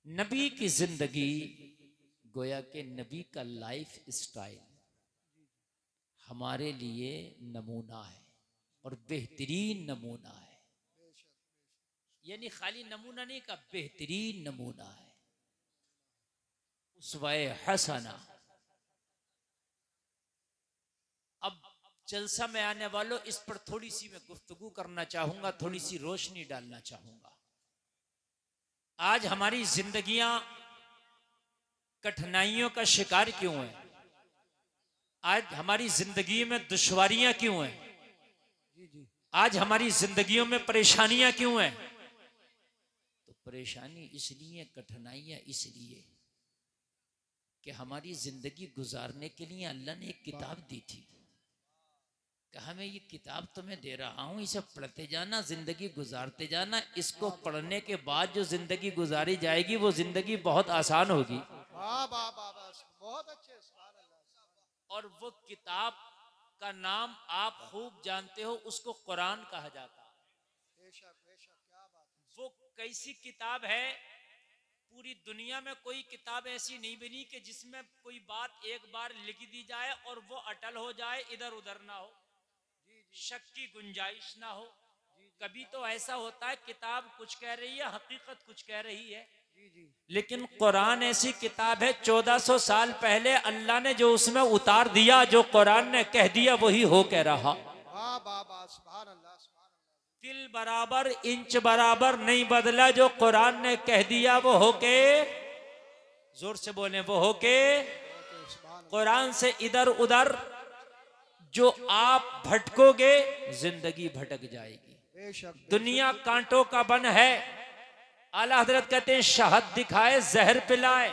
नबी की जिंदगी गोया के नबी का लाइफ स्टाइल हमारे लिए नमूना है और बेहतरीन नमूना है। यानी खाली नमूना नहीं का बेहतरीन नमूना है, उसवाए हसना। अब जलसा में आने वालों, इस पर थोड़ी सी मैं गुफ्तगू करना चाहूंगा, थोड़ी सी रोशनी डालना चाहूंगा। आज हमारी जिंदगियां कठिनाइयों का शिकार क्यों है? आज हमारी जिंदगी में दुश्वारियां क्यों हैं? आज हमारी जिंदगियों में परेशानियां क्यों हैं? तो परेशानी इसलिए, कठिनाइयां इसलिए कि हमारी जिंदगी गुजारने के लिए अल्लाह ने एक किताब दी थी। कहा मैं ये किताब तुम्हें दे रहा हूं, इसे पढ़ते जाना, जिंदगी गुजारते जाना। इसको पढ़ने के बाद जो जिंदगी गुजारी जाएगी वो जिंदगी बहुत आसान होगी। बहुत अच्छे। और वो किताब का नाम आप खूब जानते हो, उसको कुरान कहा जाता है। बेशक बेशक, क्या बात है। वो कैसी किताब है? पूरी दुनिया में कोई किताब ऐसी नहीं बनी कि जिसमें कोई बात एक बार लिख दी जाए और वो अटल हो जाए, इधर उधर ना हो, शक की गुंजाइश ना हो। कभी तो ऐसा होता है किताब कुछ कह रही है, हकीकत कुछ कह रही है। लेकिन कुरान ऐसी किताब है, 1400 साल पहले अल्लाह ने जो उसमें उतार दिया, जो कुरान ने कह दिया वही हो कह रहा। तिल बराबर इंच बराबर नहीं बदला, जो कुरान ने कह दिया वो हो के, जोर से बोले, वो हो के। कुरान से इधर उधर जो आप भटकोगे जिंदगी भटक जाएगी। दुनिया कांटों का बन है। आला हजरत कहते हैं शहद दिखाए जहर पिलाए।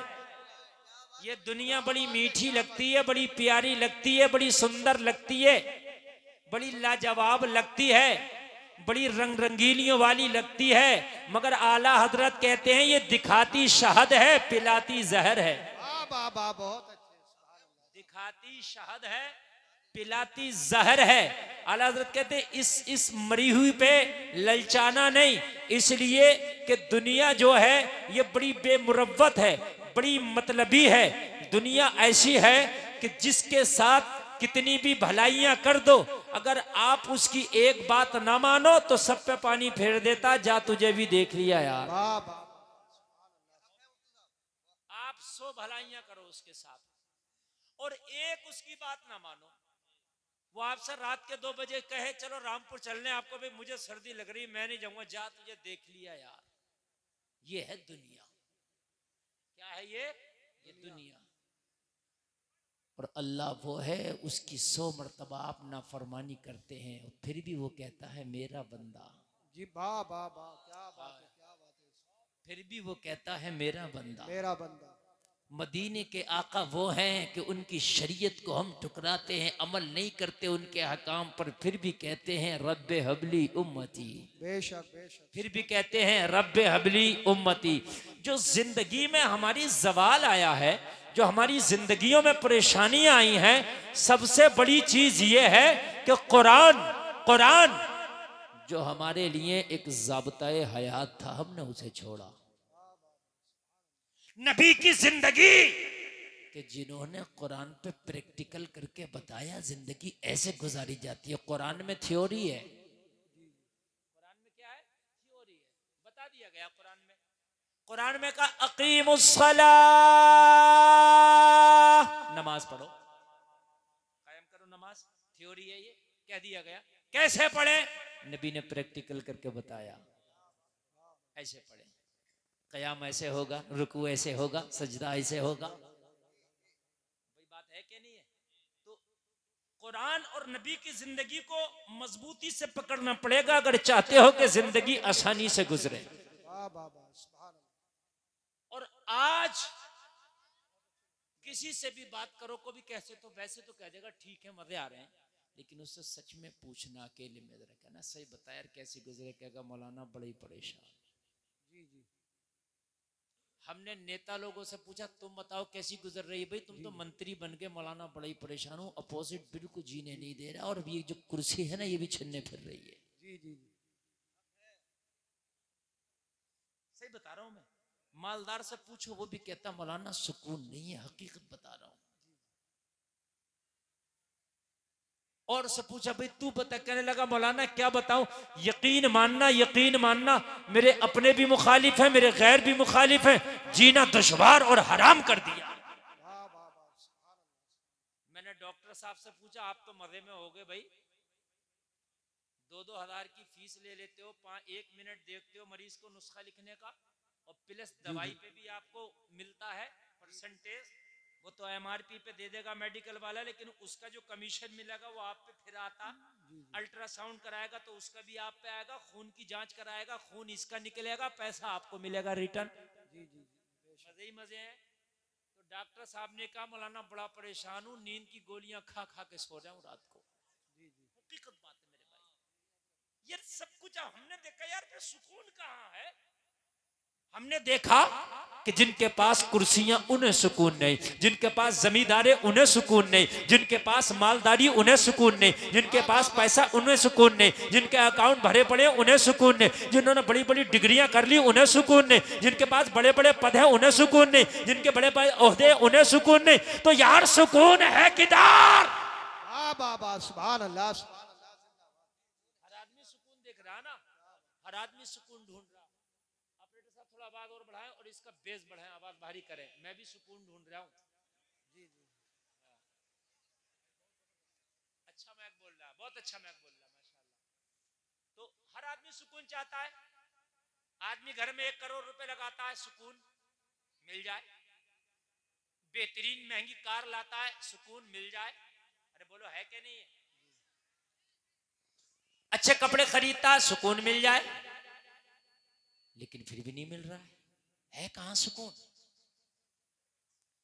ये दुनिया बड़ी मीठी लगती है, बड़ी प्यारी लगती है, बड़ी सुंदर लगती है, बड़ी लाजवाब लगती है, बड़ी रंग रंगीलियों वाली लगती है, मगर आला हजरत कहते हैं ये दिखाती शहद है, पिलाती जहर है। बहुत अच्छे। दिखाती शहद है, पिलाती जहर है। आला हज़रत कहते हैं इस मरी हुई पे ललचाना नहीं, इसलिए कि दुनिया जो है ये बड़ी बेमुरव्वत है, बड़ी मतलबी है। दुनिया ऐसी है कि जिसके साथ कितनी भी भलाइयां कर दो, अगर आप उसकी एक बात ना मानो तो सब पे पानी फेर देता। जा तुझे भी देख लिया यार। आप 100 भलाइयां करो उसके साथ और एक उसकी बात ना मानो, वो आपसे रात के 2 बजे कहे चलो रामपुर चलने, आपको भी मुझे सर्दी लग रही, मैं नहीं जाऊंगा। जा तुझे देख लिया यार। ये है दुनिया। क्या है ये दुनिया। और अल्लाह वो है, उसकी 100 मर्तबा आप नाफरमानी करते हैं और फिर भी वो कहता है मेरा बंदा। जी क्या बात है, क्या बात है। फिर भी वो कहता है मेरा बंदा, मेरा बंदा। मदीने के आका वो हैं कि उनकी शरीयत को हम ठुकराते हैं, अमल नहीं करते उनके हकाम पर, फिर भी कहते हैं रब्बे हबली उम्मती। बेशक बेशक। फिर भी कहते हैं रब्बे हबली उम्मती। जो जिंदगी में हमारी जवाल आया है, जो हमारी जिंदगियों में परेशानियां आई हैं, सबसे बड़ी चीज ये है कि कुरान जो हमारे लिए एक ज़ाब्ता-ए हयात था, हमने उसे छोड़ा। नबी की जिंदगी कि जिन्होंने कुरान पे प्रैक्टिकल करके बताया जिंदगी ऐसे गुजारी जाती है। कुरान में थ्योरी है, कुरान में क्या है? थ्योरी है, बता दिया गया कुरान में। कुरान में कहा अकीमुस्सलाह, नमाज पढ़ो, कायम करो नमाज। थ्योरी है ये, कह दिया गया। कैसे पढ़े? नबी ने प्रैक्टिकल करके बताया, ऐसे पढ़े, कयाम ऐसे होगा, रुकू ऐसे होगा, सजदा ऐसे होगा। वही बात है कि नहीं है? तो कुरान और नबी की जिंदगी को मजबूती से पकड़ना पड़ेगा अगर चाहते हो कि जिंदगी आसानी से गुजरे। और आज किसी से भी बात करो, को भी कैसे, तो वैसे तो कह देगा ठीक है मजे आ रहे हैं, लेकिन उससे सच में पूछना अकेले में, जरा कहना सही बता यार कैसे गुजरे, कहेगा मौलाना बड़े परेशान। जी जी। हमने नेता लोगों से पूछा तुम बताओ कैसी गुजर रही है? भाई तुम तो मंत्री बन गए, मौलाना बड़ा ही परेशान हूँ, अपोजिट बिल्कुल जीने नहीं दे रहा, और ये जो कुर्सी है ना ये भी छिनने फिर रही है। जी जी। सही बता रहा हूं मैं। मालदार से पूछो, वो भी कहता मौलाना सुकून नहीं है, हकीकत बता रहा हूं। और से पूछा भाई तू बता, कहने लगा मौलाना क्या बताऊं, यकीन मानना यकीन मानना, मेरे अपने भी मुखालिफ हैं, मेरे गैर भी मुखालिफ हैं, जीना दुश्वार और हराम कर दिया। मैंने डॉक्टर साहब से पूछा आप तो मजे में हो गए भाई, 2-2 हजार की फीस ले लेते हो, 1 मिनट देखते हो मरीज को नुस्खा लिखने का, और प्लस दवाई पे भी आपको मिलता है परसेंटेज, वो तो एमआरपी पे दे देगा मेडिकल वाला, लेकिन उसका जो कमीशन मिलेगा वो आप पे फिर आता। अल्ट्रासाउंड कराएगा तो उसका भी आप पे आएगा, खून की जांच कराएगा, खून इसका निकलेगा, पैसा आपको मिलेगा रिटर्न। मजे ही मजे हैं। तो डॉक्टर साहब ने कहा मौलाना बड़ा परेशान हूँ, नींद की गोलियां खा खा के सो रहा हूँ रात को। हकीकत बात है मेरे भाई, ये सब कुछ हमने देखा यार, फिर सुकून कहाँ है? हमने देखा कि जिनके पास कुर्सियां उन्हें सुकून नहीं, जिनके पास जमींदारे उन्हें सुकून नहीं, जिनके पास मालदारी उन्हें सुकून नहीं, जिनके पास पैसा उन्हें सुकून नहीं, जिनके अकाउंट भरे पड़े उन्हें सुकून नहीं, जिन्होंने बड़ी बड़ी डिग्रियां कर ली उन्हें सुकून नहीं, जिनके पास बड़े बड़े पद हैं उन्हें सुकून नहीं, जिनके बड़े बड़े ओहदे उन्हें सुकून नहीं। तो यार सुकून है किधर? सुभान अल्लाह। हर आदमी सुकून देख रहा ना, हर आदमी सुकून ढूंढ रहा। ऑपरेटर साहब थोड़ा आवाज और बढ़ाएं और इसका बेस बढ़ाएं, आवाज भारी करें, मैं भी सुकून ढूंढ रहा हूं। जी जी अच्छा मैक बोल रहा, बहुत अच्छा मैक बोल रहा, माशाल्लाह। तो हर आदमी सुकून चाहता है। आदमी घर में 1 करोड़ रुपए लगाता है, सुकून मिल जाए, बेहतरीन महंगी कार लाता है, सुकून मिल जाए। अरे बोलो है कि नहीं है? अच्छे कपड़े खरीदता है, सुकून मिल जाए, लेकिन फिर भी नहीं मिल रहा है कहां सुकून?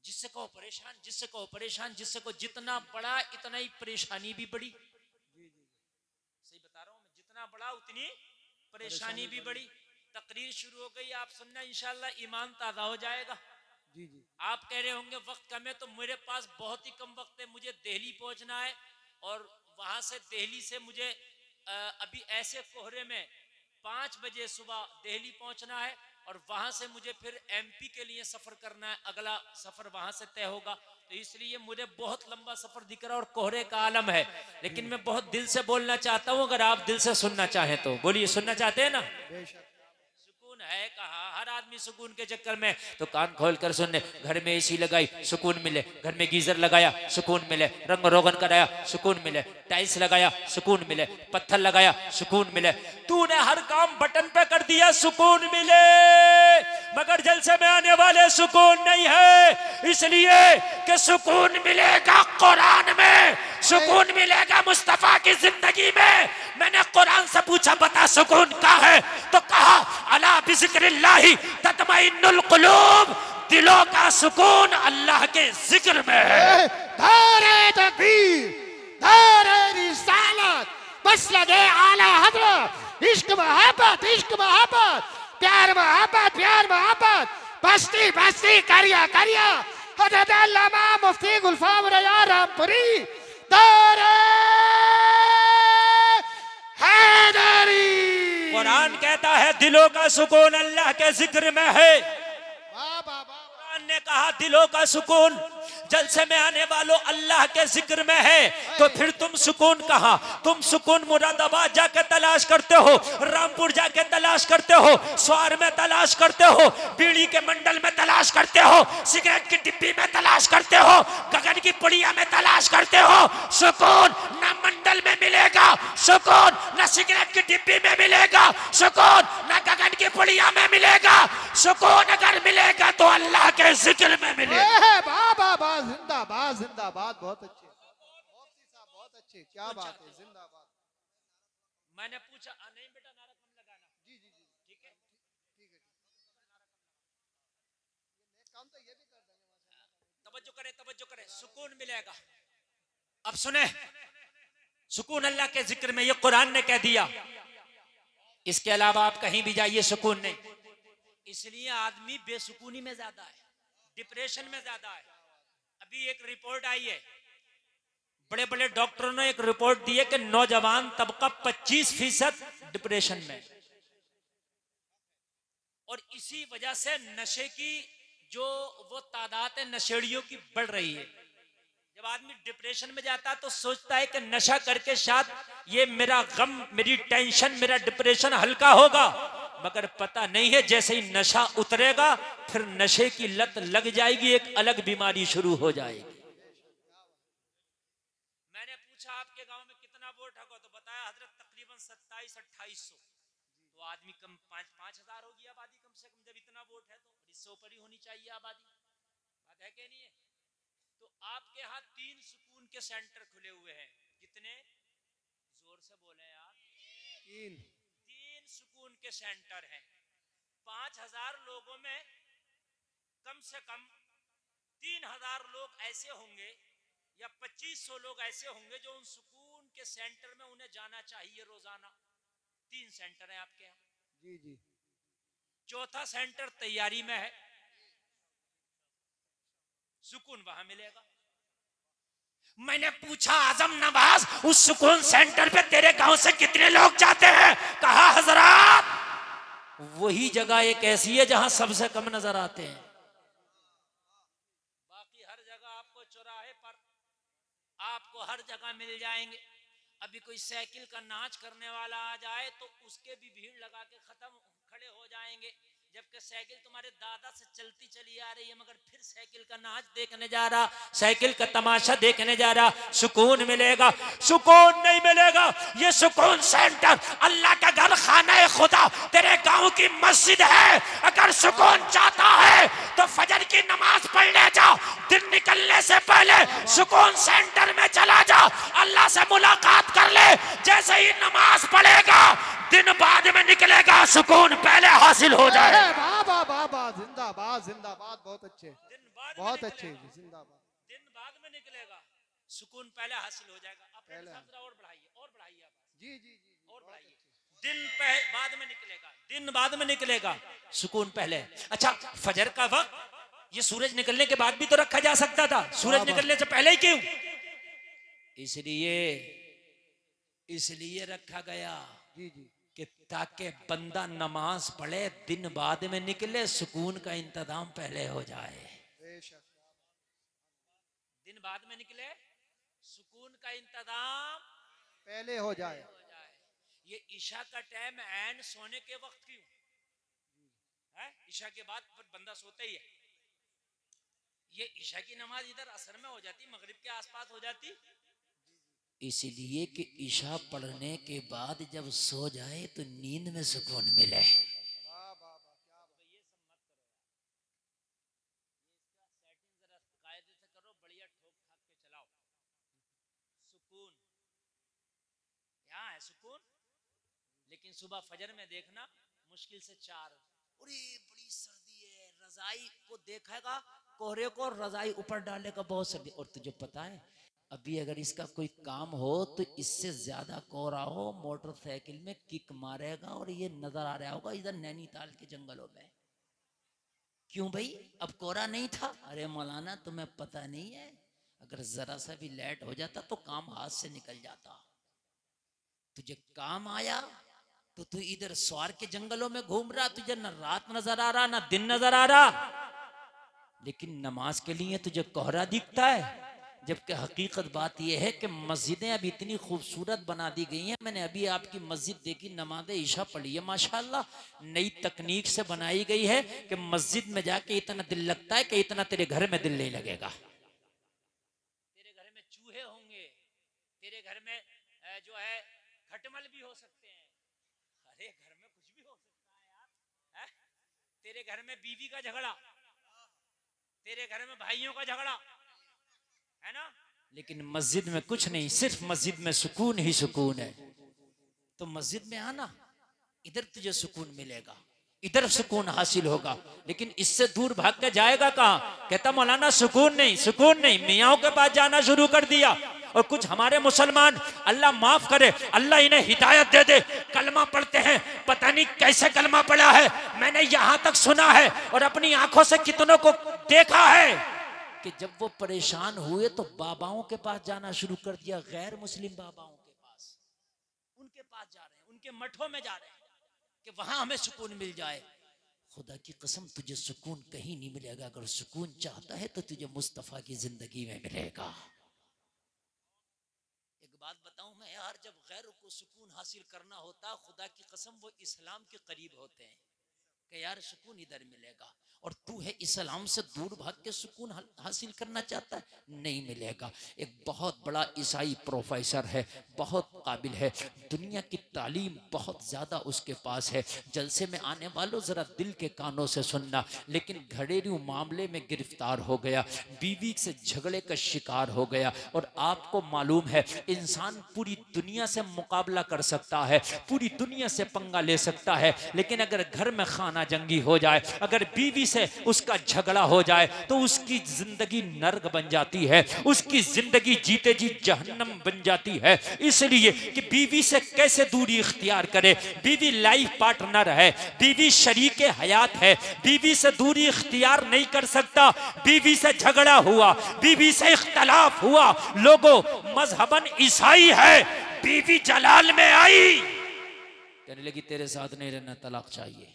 जिससे कहो परेशान, जिससे कहो परेशान, जिससे को जितना बड़ा इतना ही परेशानी भी बड़ी। सही बता रहा हूं मैं, जितना बड़ा उतनी परेशानी भी बड़ी। तकरीर शुरू हो गई, आप सुनना, इंशाल्लाह ईमान ताजा हो जाएगा। जी जी। आप कह रहे होंगे वक्त कम है, तो मेरे पास बहुत ही कम वक्त है, मुझे दिल्ली पहुंचना है, और वहां से दिल्ली से मुझे अभी ऐसे कोहरे में 5 बजे सुबह दिल्ली पहुंचना है, और वहां से मुझे फिर एमपी के लिए सफर करना है, अगला सफर वहां से तय होगा। तो इसलिए मुझे बहुत लंबा सफर दिख रहा है और कोहरे का आलम है, लेकिन मैं बहुत दिल से बोलना चाहता हूं, अगर आप दिल से सुनना चाहें तो बोलिए। सुनना चाहते हैं ना? सुकून है कहाँ? हर आदमी सुकून के चक्कर में, तो कान खोल कर सुनने, घर में एसी लगाई सुकून मिले, घर में गीजर लगाया सुकून मिले, रंग रोगन कराया सुकून मिले, टाइल्स लगाया सुकून मिले, पत्थर लगाया सुकून मिले, तूने हर काम बटन पे कर दिया सुकून मिले, मगर जलसे में आने वाले सुकून नहीं है। इसलिए कि सुकून मिलेगा कुरान में, सुकून मिलेगा मुस्तफा की जिंदगी में। मैंने कुरान से पूछा बता सुकून कहाँ है, तो कहा अला बिज़िक्रिल्लाहि तत्मइन्नुल कुलूब, दिलों का सुकून अल्लाह के जिक्र में है। नारे तकबीर, नारे रिसालत, मसलके आला हज़रत, इश्क मोहब्बत, इश्क मोहब्बत, प्यार मोहब्बत, प्यार मोहब्बत, बस्ती बस्ती करिया करिया, हज़रत अल्लामा मुफ्ती गुलफाम रया रामपुरी, नारे हैदरी। कुरान कहता है दिलों का सुकून अल्लाह के जिक्र में है। कुरान ने कहा दिलों का सुकून जलसे में आने वालों अल्लाह के जिक्र में है, तो फिर तुम सुकून कहाँ? तुम सुकून मुरादाबाद जाके तलाश करते हो, रामपुर जाके तलाश करते हो, स्वार में तलाश करते हो, बीड़ी के मंडल में तलाश करते हो, सिगरेट की डिब्बी में तलाश करते हो, गगन की पुड़िया में तलाश करते हो। सुकून न मंडल में मिलेगा, सुकून न सिगरेट की डिब्बी में मिलेगा, सुकून न गगन की पुड़िया में मिलेगा। सुकून अगर मिलेगा तो अल्लाह के जिक्र में मिलेगा। जिंदाबाद जिंदाबाद, बहुत अच्छे मुफ्ती साहब, बहुत अच्छे, क्या बात है, जिंदाबाद। मैंने पूछा नहीं बेटा नारा कम लगाना। जी जी जी ठीक है ठीक है, काम तो ये भी कर देंगे। तवज्जो करें, सुकून मिलेगा। अब सुने, सुकून अल्लाह के जिक्र में, ये कुरान ने कह दिया, इसके अलावा आप कहीं भी जाइए सुकून नहीं। इसलिए आदमी बेसुकूनी में ज्यादा है, डिप्रेशन में ज्यादा है। अभी एक रिपोर्ट आई है, बड़े बड़े डॉक्टरों ने एक रिपोर्ट दी है कि नौजवान तबका 25% डिप्रेशन में। और इसी वजह से नशे की जो वो तादाद है नशेड़ियों की बढ़ रही है। जब आदमी डिप्रेशन में जाता है तो सोचता है कि नशा करके शायद ये मेरा गम, मेरी टेंशन, मेरा डिप्रेशन हल्का होगा, मगर पता नहीं है जैसे ही नशा उतरेगा फिर नशे की लत लग जाएगी, एक अलग बीमारी शुरू हो जाएगी। मैंने पूछा आपके गांव में कितना वोट होगा, तो बताया हजरत तकरीबन 27-2800। तो आदमी कम 5,000 होगी आबादी कम से कम, जब इतना वोट है तो इससे ऊपर ही होनी चाहिए आबादी। बात है कि नहीं है? तो आपके यहाँ 3 सुकून के सेंटर खुले हुए हैं। कितने? जोर से बोले यार। 3 सुकून के सेंटर हैं। 5,000 लोगों में कम से कम 3,000 लोग ऐसे होंगे या 2,500 लोग ऐसे होंगे जो उन सुकून के सेंटर में उन्हें जाना चाहिए रोजाना। 3 सेंटर हैं आपके यहाँ। जी जी। चौथा सेंटर तैयारी में है, सुकून वहां मिलेगा। मैंने पूछा आजम नवाज, उस सुकून सेंटर पे तेरे गांव से कितने लोग जाते हैं? कहा हजरत वही जगह एक ऐसी है जहां सबसे कम नजर आते हैं, बाकी हर जगह आपको चौराहे पर, आपको हर जगह मिल जाएंगे। अभी कोई साइकिल का नाच करने वाला आ जाए तो उसके भी भीड़ लगा के खड़े हो जाएंगे, जबकि साइकिल तुम्हारे दादा से चलती चली आ रही है, मगर फिर साइकिल का नाच देखने जा रहा, साइकिल का तमाशा देखने जा रहा। सुकून मिलेगा? सुकून नहीं मिलेगा। ये सुकून सेंटर अल्लाह का घर, खाना खुदा तेरे गांव की मस्जिद है। अगर सुकून चाहता है तो फजर की नमाज पढ़ ले जा, दिन निकलने से पहले सुकून सेंटर में चला जा, अल्लाह से मुलाकात कर ले। जैसे ही नमाज पढ़ेगा दिन बाद में निकलेगा, सुकून पहले हासिल हो जाए। बाबा बाबा जिंदाबाद जिंदाबाद, बहुत अच्छे, बहुत अच्छे, जिंदाबाद। दिन बाद में निकलेगा, सुकून पहले हासिल हो जाएगा। आप और बढ़ाइए, और बढ़ाइए आप। जी जी जी, और बढ़ाइए। दिन बाद में निकलेगा, दिन बाद में निकलेगा, सुकून पहले। अच्छा, फजर का वक्त ये सूरज निकलने के बाद भी तो रखा जा सकता था, सूरज निकलने से पहले ही क्यों? इसलिए रखा गया जी जी, कि ताकि बंदा नमाज पढ़े, दिन बाद में निकले, सुकून का इंतजाम पहले हो जाए। दिन बाद में निकले, सुकून का इंतजाम पहले हो जाए। ये ईशा का टाइम ऐन सोने के वक्त क्यों है? ईशा के बाद पर बंदा सोता ही है। ये ईशा की नमाज इधर असर में हो जाती, मगरिब के आसपास हो जाती, इसलिए कि ईशा पढ़ने के बाद जब सो जाए तो नींद में सुकून मिले। सुकून, लेकिन सुबह फजर में देखना मुश्किल से 4, अरे बड़ी सर्दी है, रजाई को देखेगा, कोहरे को रजाई ऊपर डालेगा, बहुत सर्दी। और तुझे पता है अभी अगर इसका कोई काम हो तो इससे ज्यादा कोहरा हो, मोटरसाइकिल में किक मारेगा और ये नजर आ रहा होगा इधर नैनीताल के जंगलों में। क्यों भाई, अब कोहरा नहीं था? अरे मौलाना तुम्हें पता नहीं है, अगर जरा सा भी लेट हो जाता तो काम हाथ से निकल जाता। तुझे काम आया तो तू इधर स्वार के जंगलों में घूम रहा, तुझे न रात नजर आ रहा ना दिन नजर आ रहा, लेकिन नमाज के लिए तुझे कोहरा दिखता है। जबकि हकीकत बात यह है कि मस्जिदें अब इतनी खूबसूरत बना दी गई हैं। मैंने अभी आपकी मस्जिद देखी, नमाज ईशा पढ़ी है, माशाल्लाह नई तकनीक से बनाई गई है कि मस्जिद में जाके इतना दिल लगता है कि इतना तेरे घर में दिल नहीं लगेगा। तेरे घर में चूहे होंगे, तेरे घर में जो है खटमल भी हो सकते हैं, अरे घर में कुछ भी हो सकता है यार, है? तेरे घर में बीवी का झगड़ा, तेरे घर में भाइयों का झगड़ा है ना, लेकिन मस्जिद में कुछ नहीं, सिर्फ मस्जिद में सुकून ही सुकून है। तो मस्जिद में आना, इधर तुझे सुकून मिलेगा, इधर सुकून हासिल होगा। लेकिन इससे दूर भाग के जाएगा कहां? कहता मौलाना सुकून नहीं, सुकून नहीं, मियाओं के पास जाना शुरू कर दिया। और कुछ हमारे मुसलमान, अल्लाह माफ करे, अल्लाह इन्हें हिदायत दे दे, कलमा पढ़ते हैं, पता नहीं कैसे कलमा पढ़ा है, मैंने यहां तक सुना है और अपनी आंखों से कितनों को देखा है कि जब वो परेशान हुए तो बाबाओं के पास जाना शुरू कर दिया, गैर मुस्लिम बाबाओं के पास, उनके पास जा रहे हैं, उनके मठों में जा रहे हैं कि वहां हमें सुकून मिल जाए। खुदा की कसम तुझे सुकून कहीं नहीं मिलेगा, अगर सुकून चाहता है तो तुझे मुस्तफ़ा की जिंदगी में मिलेगा। एक बात बताऊं मैं यार, जब गैर को सुकून हासिल करना होता, खुदा की कसम वो इस्लाम के करीब होते हैं कि यार सुकून इधर मिलेगा, और तू है इस्लाम से दूर भाग के सुकून हासिल करना चाहता है, नहीं मिलेगा। एक बहुत बड़ा ईसाई प्रोफेसर है, बहुत काबिल है, दुनिया की तालीम बहुत ज़्यादा उसके पास है। जलसे में आने वालों ज़रा दिल के कानों से सुनना, लेकिन घरेलू मामले में गिरफ्तार हो गया, बीवी से झगड़े का शिकार हो गया। और आपको मालूम है इंसान पूरी दुनिया से मुकाबला कर सकता है, पूरी दुनिया से पंगा ले सकता है, लेकिन अगर घर में खाना जंगी हो जाए, अगर बीवी से उसका झगड़ा हो जाए, तो उसकी जिंदगी नर्क बन जाती है, उसकी जिंदगी जीते जी जहन्नम बन जाती है। इसलिए कि बीवी से कैसे दूरी इख्तियार करे, बीवी लाइफ पार्टनर है, बीवी शरीके हयात है, बीवी से दूरी इख्तियार नहीं कर सकता। बीवी से झगड़ा हुआ, बीवी से इख्तलाफ हुआ, लोगों मजहबन ईसाई है, बीवी जलाल में आई, कहने लगी तेरे साथ नहीं रहना, तलाक चाहिए।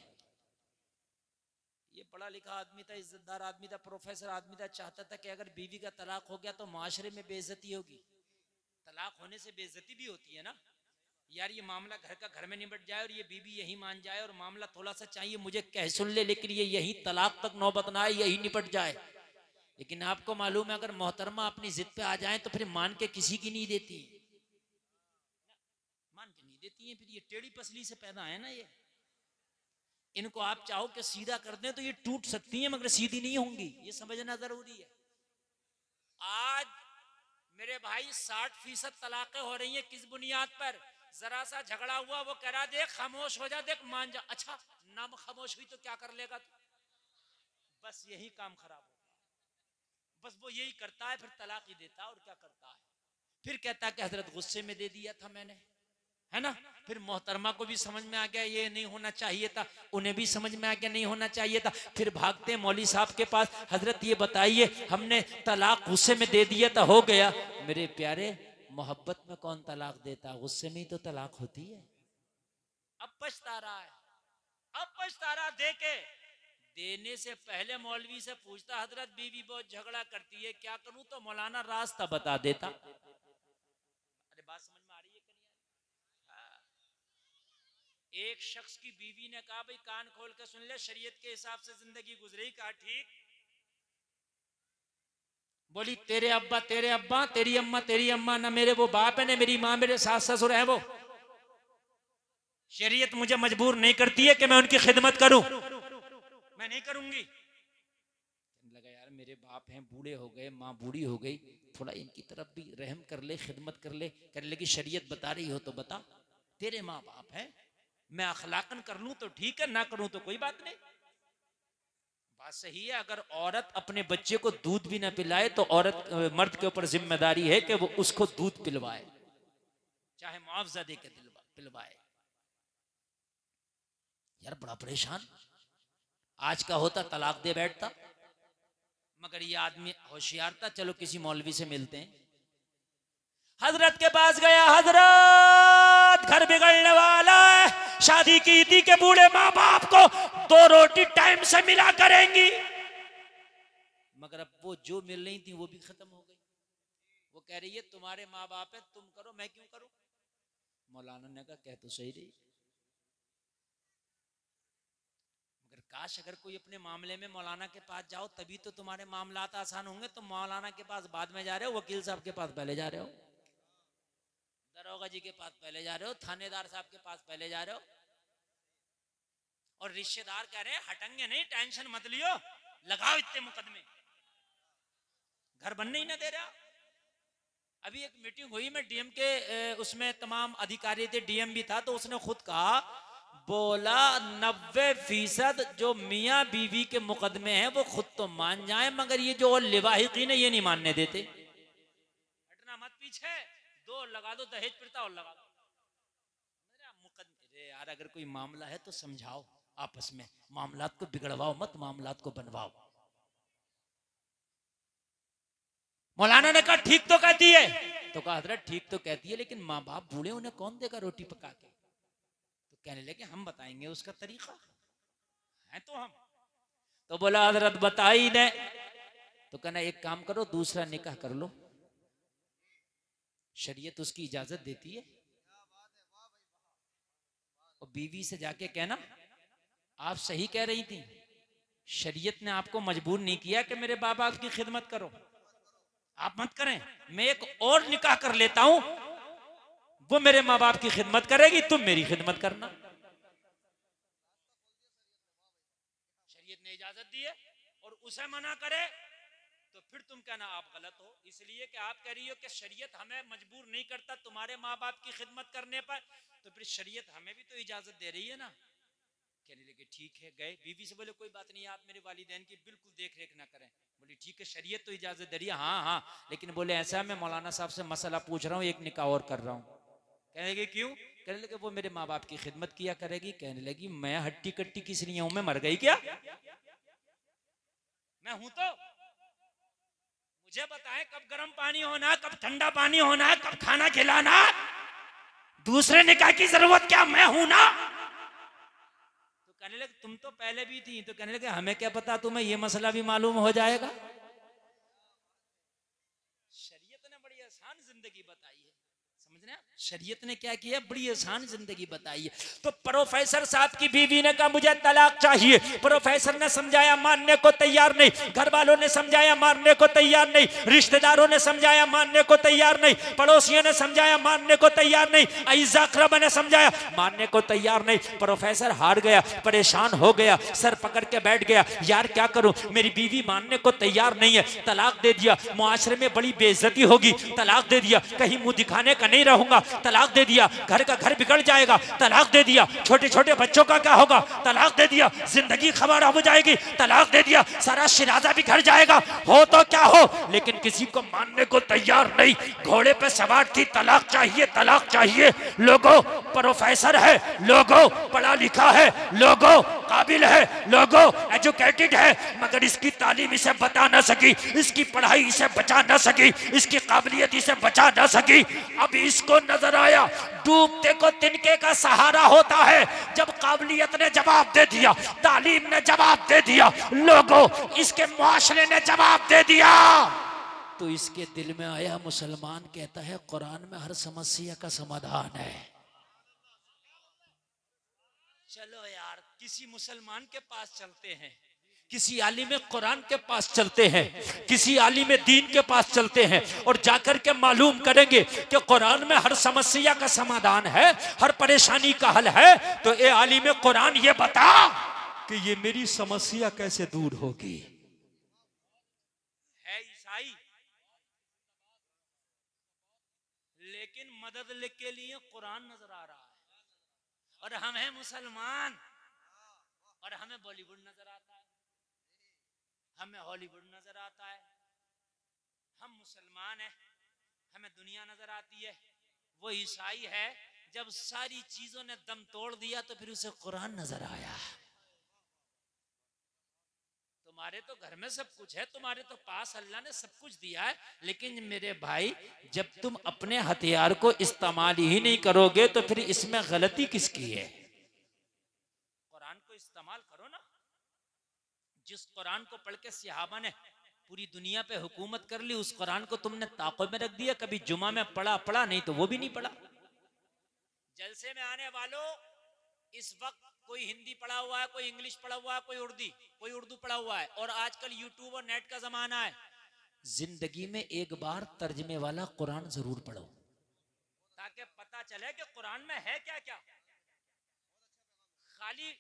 ये पढ़ा लिखा आदमी था, इज्जतदार आदमी था, प्रोफेसर आदमी था, चाहता था कि अगर बीवी का तलाक हो गया तो माशरे में बेइज्जती होगी। तलाक होने से बेइज्जती भी होती है ना यार, ये मामला घर का घर में निपट जाए और ये बीवी यही मान जाए, और मामला थोड़ा सा चाहिए मुझे कह सुन ले, लेकिन ये यही तलाक तक नौबत ना आए, यही निपट जाए। लेकिन आपको मालूम है अगर मोहतरमा अपनी जिद पे आ जाए तो फिर मान के किसी की नहीं देती, मान के नहीं देती है। फिर ये टेढ़ी पसली से पैदा है ना, ये इनको आप चाहो कि सीधा कर दें तो ये टूट सकती हैं, मगर सीधी नहीं होंगी, ये समझना जरूरी है। आज मेरे भाई 60% तलाकें हो रही हैं, किस बुनियाद पर? जरा सा झगड़ा हुआ, वो कह रहा देख खामोश हो जा, देख मान जा। अच्छा ना खामोश हुई तो क्या कर लेगा तू? बस यही काम खराब होगा, बस वो यही करता है, फिर तलाक ही देता है। और क्या करता है? फिर कहता है कि हजरत गुस्से में दे दिया था मैंने, है ना। फिर मोहतरमा को भी समझ में आ गया ये नहीं होना चाहिए था, उन्हें भी समझ में आ गया नहीं होना चाहिए था। फिर भागते मौली साहब के पास, हजरत ये बताइए हमने तलाक गुस्से में दे दिया था, हो गया। मेरे प्यारे, मोहब्बत में कौन तलाक देता? गुस्से में ही तो तलाक होती है। अब पछता रहा है, अब पछता रहा। देने से पहले मौलवी से पूछता हजरत बीवी बहुत झगड़ा करती है, क्या करूं? तो मौलाना रास्ता बता देता। अरे बात समझ में आ रही है? एक शख्स की बीवी ने कहा भाई कान खोल के सुन ले, शरीयत के हिसाब से जिंदगी गुजरेगी। कहा ठीक। बोली तेरे अब्बा तेरी अम्मा ना मेरे वो बाप है, ना मेरी माँ मेरे सास ससुर है। वो शरीयत मुझे मजबूर नहीं करती है कि मैं उनकी खिदमत करूं, मैं नहीं करूंगी। लगा यार मेरे बाप हैं, बूढ़े हो गए, माँ बूढ़ी हो गई, थोड़ा इनकी तरफ भी रहम कर ले, खिदमत कर ले। कर ले कि शरीयत बता रही हो तो बता, तेरे माँ बाप हैं, मैं अखलाकन कर लूं तो ठीक है, ना करूं तो कोई बात नहीं। बात सही है। अगर औरत अपने बच्चे को दूध भी ना पिलाए तो मर्द के ऊपर जिम्मेदारी है कि वो उसको दूध पिलवाए, चाहे मुआवजा दे के पिलवाए। यार बड़ा परेशान आज का होता, तलाक दे बैठता। मगर ये आदमी होशियार था, चलो किसी मौलवी से मिलते हैं। हजरत के पास गया, हजरत घर बिगड़ने वाला है, शादी की थी के बूढ़े माँ बाप को 2 रोटी टाइम से मिला करेंगी, मगर अब वो जो मिल रही थी वो भी खत्म हो गई। वो कह रही है तुम्हारे माँ बाप है, तुम करो, मैं क्यों करूं? मौलाना ने कहा कह तो सही रही, मगर काश अगर कोई अपने मामले में मौलाना के पास जाओ तभी तो तुम्हारे मामलात आसान होंगे। तुम मौलाना के पास बाद में जा रहे हो, वकील साहब के पास पहले जा रहे हो, दरोगा जी के पास पहले जा रहे हो, थानेदार साहब के पास पहले जा रहे हो। और रिश्तेदार कह रहे हैं हटेंगे नहीं, टेंशन मत लियो, लगाओ इतने मुकदमे, घर बनने ही ना दे रहा। अभी एक मीटिंग हुई, मैं डीएम के उसमें तमाम अधिकारी थे, डीएम भी था, तो उसने खुद कहा, बोला 90% जो मियाँ बीवी के मुकदमे हैं वो खुद तो मान जाए, मगर ये जो लिवाहिकीन है ये नहीं मानने देते। हटना मत पीछे, 2 लगा दो, दहेज प्रथा और लगा दो। मुकदमे यार अगर कोई मामला है तो समझाओ आपस में, मामलात को बिगड़वाओ मत, मामलात को बनवाओ। मौलाना ने कहा ठीक तो कहती है, तो कहा हजरत ठीक तो कहती है, लेकिन माँ बाप बूढ़े, उन्हें कौन देगा रोटी पका के? तो कहने लगे हम बताएंगे उसका तरीका हैं तो हम। तो बोला हजरत बता ही दे। तो कहना एक काम करो, दूसरा निकाह कर लो, शरीयत उसकी इजाजत देती है। और बीवी से जाके कहना आप सही कह रही थी, शरीयत ने आपको मजबूर नहीं किया कि मेरे बाप बाप की खिदमत करो, आप मत करें, मैं एक और निकाह कर लेता हूं, वो मेरे माँ बाप की खिदमत करेगी, तुम मेरी खिदमत करना। शरीयत ने इजाजत दी है और उसे मना करे तो फिर तुम कहना आप गलत हो, इसलिए कि आप कह रही हो कि शरीयत हमें मजबूर नहीं करता तुम्हारे माँ बाप की खिदमत करने पर, तो फिर शरीयत हमें भी तो इजाजत दे रही है ना। कहने लगे ठीक है। गए बीवी से बोले कोई बात नहीं, आप मेरे वालिदैन की बिल्कुल देख रेख ना करें। बोली ठीक है, शरीयत तो इजाजत दे रही है। हाँ हाँ, लेकिन बोले ऐसा है, मैं मौलाना साहब से मसला पूछ रहा हूँ, एक निकाह और कर रहा हूँ। कहने लगे क्यों? कहने लगे वो मेरे माँ बाप की खिदमत किया करेगी। कहने लगी मैं हट्टी कट्टी किस लिए हूं, मैं मर गई क्या? मैं हूं तो मुझे बताएं कब गर्म पानी होना, कब ठंडा पानी होना, कब खाना खिलाना, दूसरे निकाह की जरूरत क्या, मैं हूं ना। तो कहने लगे तुम तो पहले भी थी। तो कहने लगे हमें क्या पता, तुम्हें ये मसला भी मालूम हो जाएगा। शरीयत ने बड़ी आसान जिंदगी बताई है, समझ रहे हैं? शरीयत ने क्या किया, बड़ी आसान जिंदगी बताई है। तो प्रोफेसर साहब की बीवी ने कहा मुझे तलाक चाहिए। प्रोफेसर ने समझाया, मानने को तैयार नहीं। घर वालों ने समझाया, मानने को तैयार नहीं। रिश्तेदारों ने समझाया, मानने को तैयार नहीं। पड़ोसियों ने समझाया, मानने को तैयार नहीं। अइज़ा-अक़रबा ने समझाया, मानने को तैयार नहीं। प्रोफेसर हार गया, परेशान हो गया, सर पकड़ के बैठ गया, यार क्या करूं, मेरी बीवी मानने को तैयार नहीं है। तलाक दे दिया, मुआशरे में बड़ी बेइज्जती होगी। तलाक दे दिया, कहीं मुंह दिखाने का नहीं रहूंगा। तलाक दे दिया, घर का घर बिगड़ जाएगा। तलाक दे दिया, छोटे छोटे बच्चों का क्या होगा। तलाक दे दिया, जिंदगी खराब हो जाएगी। तलाक दे दिया, सारा शिराजा बिखर जाएगा। हो तो क्या हो, लेकिन किसी को मानने को तैयार नहीं। घोड़े पे सवार थी, तलाक चाहिए, तलाक चाहिए। लोगों प्रोफेसर है, लोगों पढ़ा लिखा है, लोगों काबिल है, लोगों एजुकेटेड है, मगर इसकी तालीम इसे बता ना सकी, इसकी पढ़ाई इसे बचा ना सकी, इसकी काबिलियत इसे बचा ना सकी। अब इसको नजर आया डूबते को तिनके का सहारा होता है। जब काबिलियत ने जवाब दे दिया, तालीम ने जवाब दे दिया, लोगों इसके मुआशरे ने जवाब दे दिया, तो इसके दिल में आया, मुसलमान कहता है कुरान में हर समस्या का समाधान है। चलो यार, किसी मुसलमान के पास चलते हैं, किसी आलिम कुरान के पास चलते हैं, किसी आलिम दीन के पास चलते हैं और जाकर के मालूम करेंगे कि कुरान में हर समस्या का समाधान है, हर परेशानी का हल है। तो ए आलिम कुरान ये बता कि ये मेरी समस्या कैसे दूर होगी। है ईसाई, लेकिन मदद के लिए कुरान नजर आ रहा है, और हम हैं मुसलमान और हमें बॉलीवुड नजर आता है, हमें हॉलीवुड नजर आता है। हम मुसलमान हैं, हमें दुनिया नजर आती है। वो ईसाई है, जब सारी चीजों ने दम तोड़ दिया तो फिर उसे कुरान नजर आया। तुम्हारे तो घर में सब कुछ है, तुम्हारे तो पास अल्लाह ने सब कुछ दिया है, लेकिन मेरे भाई जब तुम अपने हथियार को इस्तेमाल ही नहीं करोगे तो फिर इसमें गलती किसकी है। कुरान को इस्तेमाल करो ना। जिस कुरान को पढ़ के सहाबा ने पूरी दुनिया पे हुकूमत कर ली, उस कुरान को तुमने ताक़ो में रख दिया। कभी जुमा में पढ़ा नहीं तो वो भी नहीं पढ़ा। जलसे में आने वालों, इस वक्त कोई हिंदी पढ़ा हुआ है, कोई इंग्लिश पढ़ा हुआ है, कोई उर्दू पढ़ा हुआ है, और आजकल यूट्यूब और नेट का जमाना है। जिंदगी में एक बार तर्जमे वाला कुरान जरूर पढ़ो, ताकि पता चले कि कुरान में है क्या क्या। खाली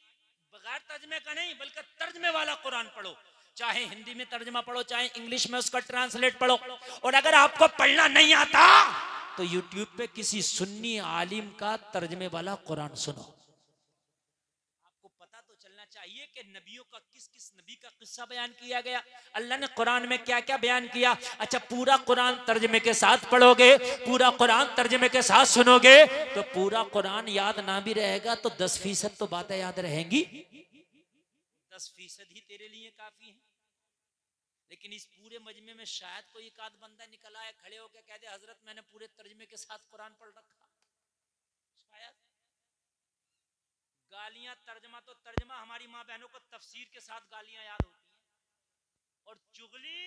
बगैर तर्जमे का नहीं, बल्कि तर्जमे वाला कुरान पढ़ो। चाहे हिंदी में तर्जमा पढ़ो, चाहे इंग्लिश में उसका ट्रांसलेट पढ़ो। और अगर आपको पढ़ना नहीं आता तो यूट्यूब पे किसी सुन्नी आलिम का तर्जमे वाला कुरान सुनो। आपको पता तो चलना चाहिए कि नबियों का किस किस नबी का किस्सा बयान किया गया, अल्लाह ने कुरान में क्या क्या बयान किया। अच्छा, पूरा कुरान तर्जमे के साथ पढ़ोगे, पूरा कुरान तर्जमे के साथ सुनोगे तो पूरा कुरान याद ना भी रहेगा तो 10% तो बातें याद रहेंगी। 10% ही तेरे लिए काफी है। लेकिन इस पूरे मजमे में शायद कोई एक आध बंदा निकल आए, खड़े होकर कह दे हजरत मैंने पूरे तर्जमे के साथ कुरान पढ़ रखा। शायद गालियां तर्जमा तो तर्जमा, हमारी माँ बहनों को तफसीर के साथ गालियां याद होती हैं। और चुगली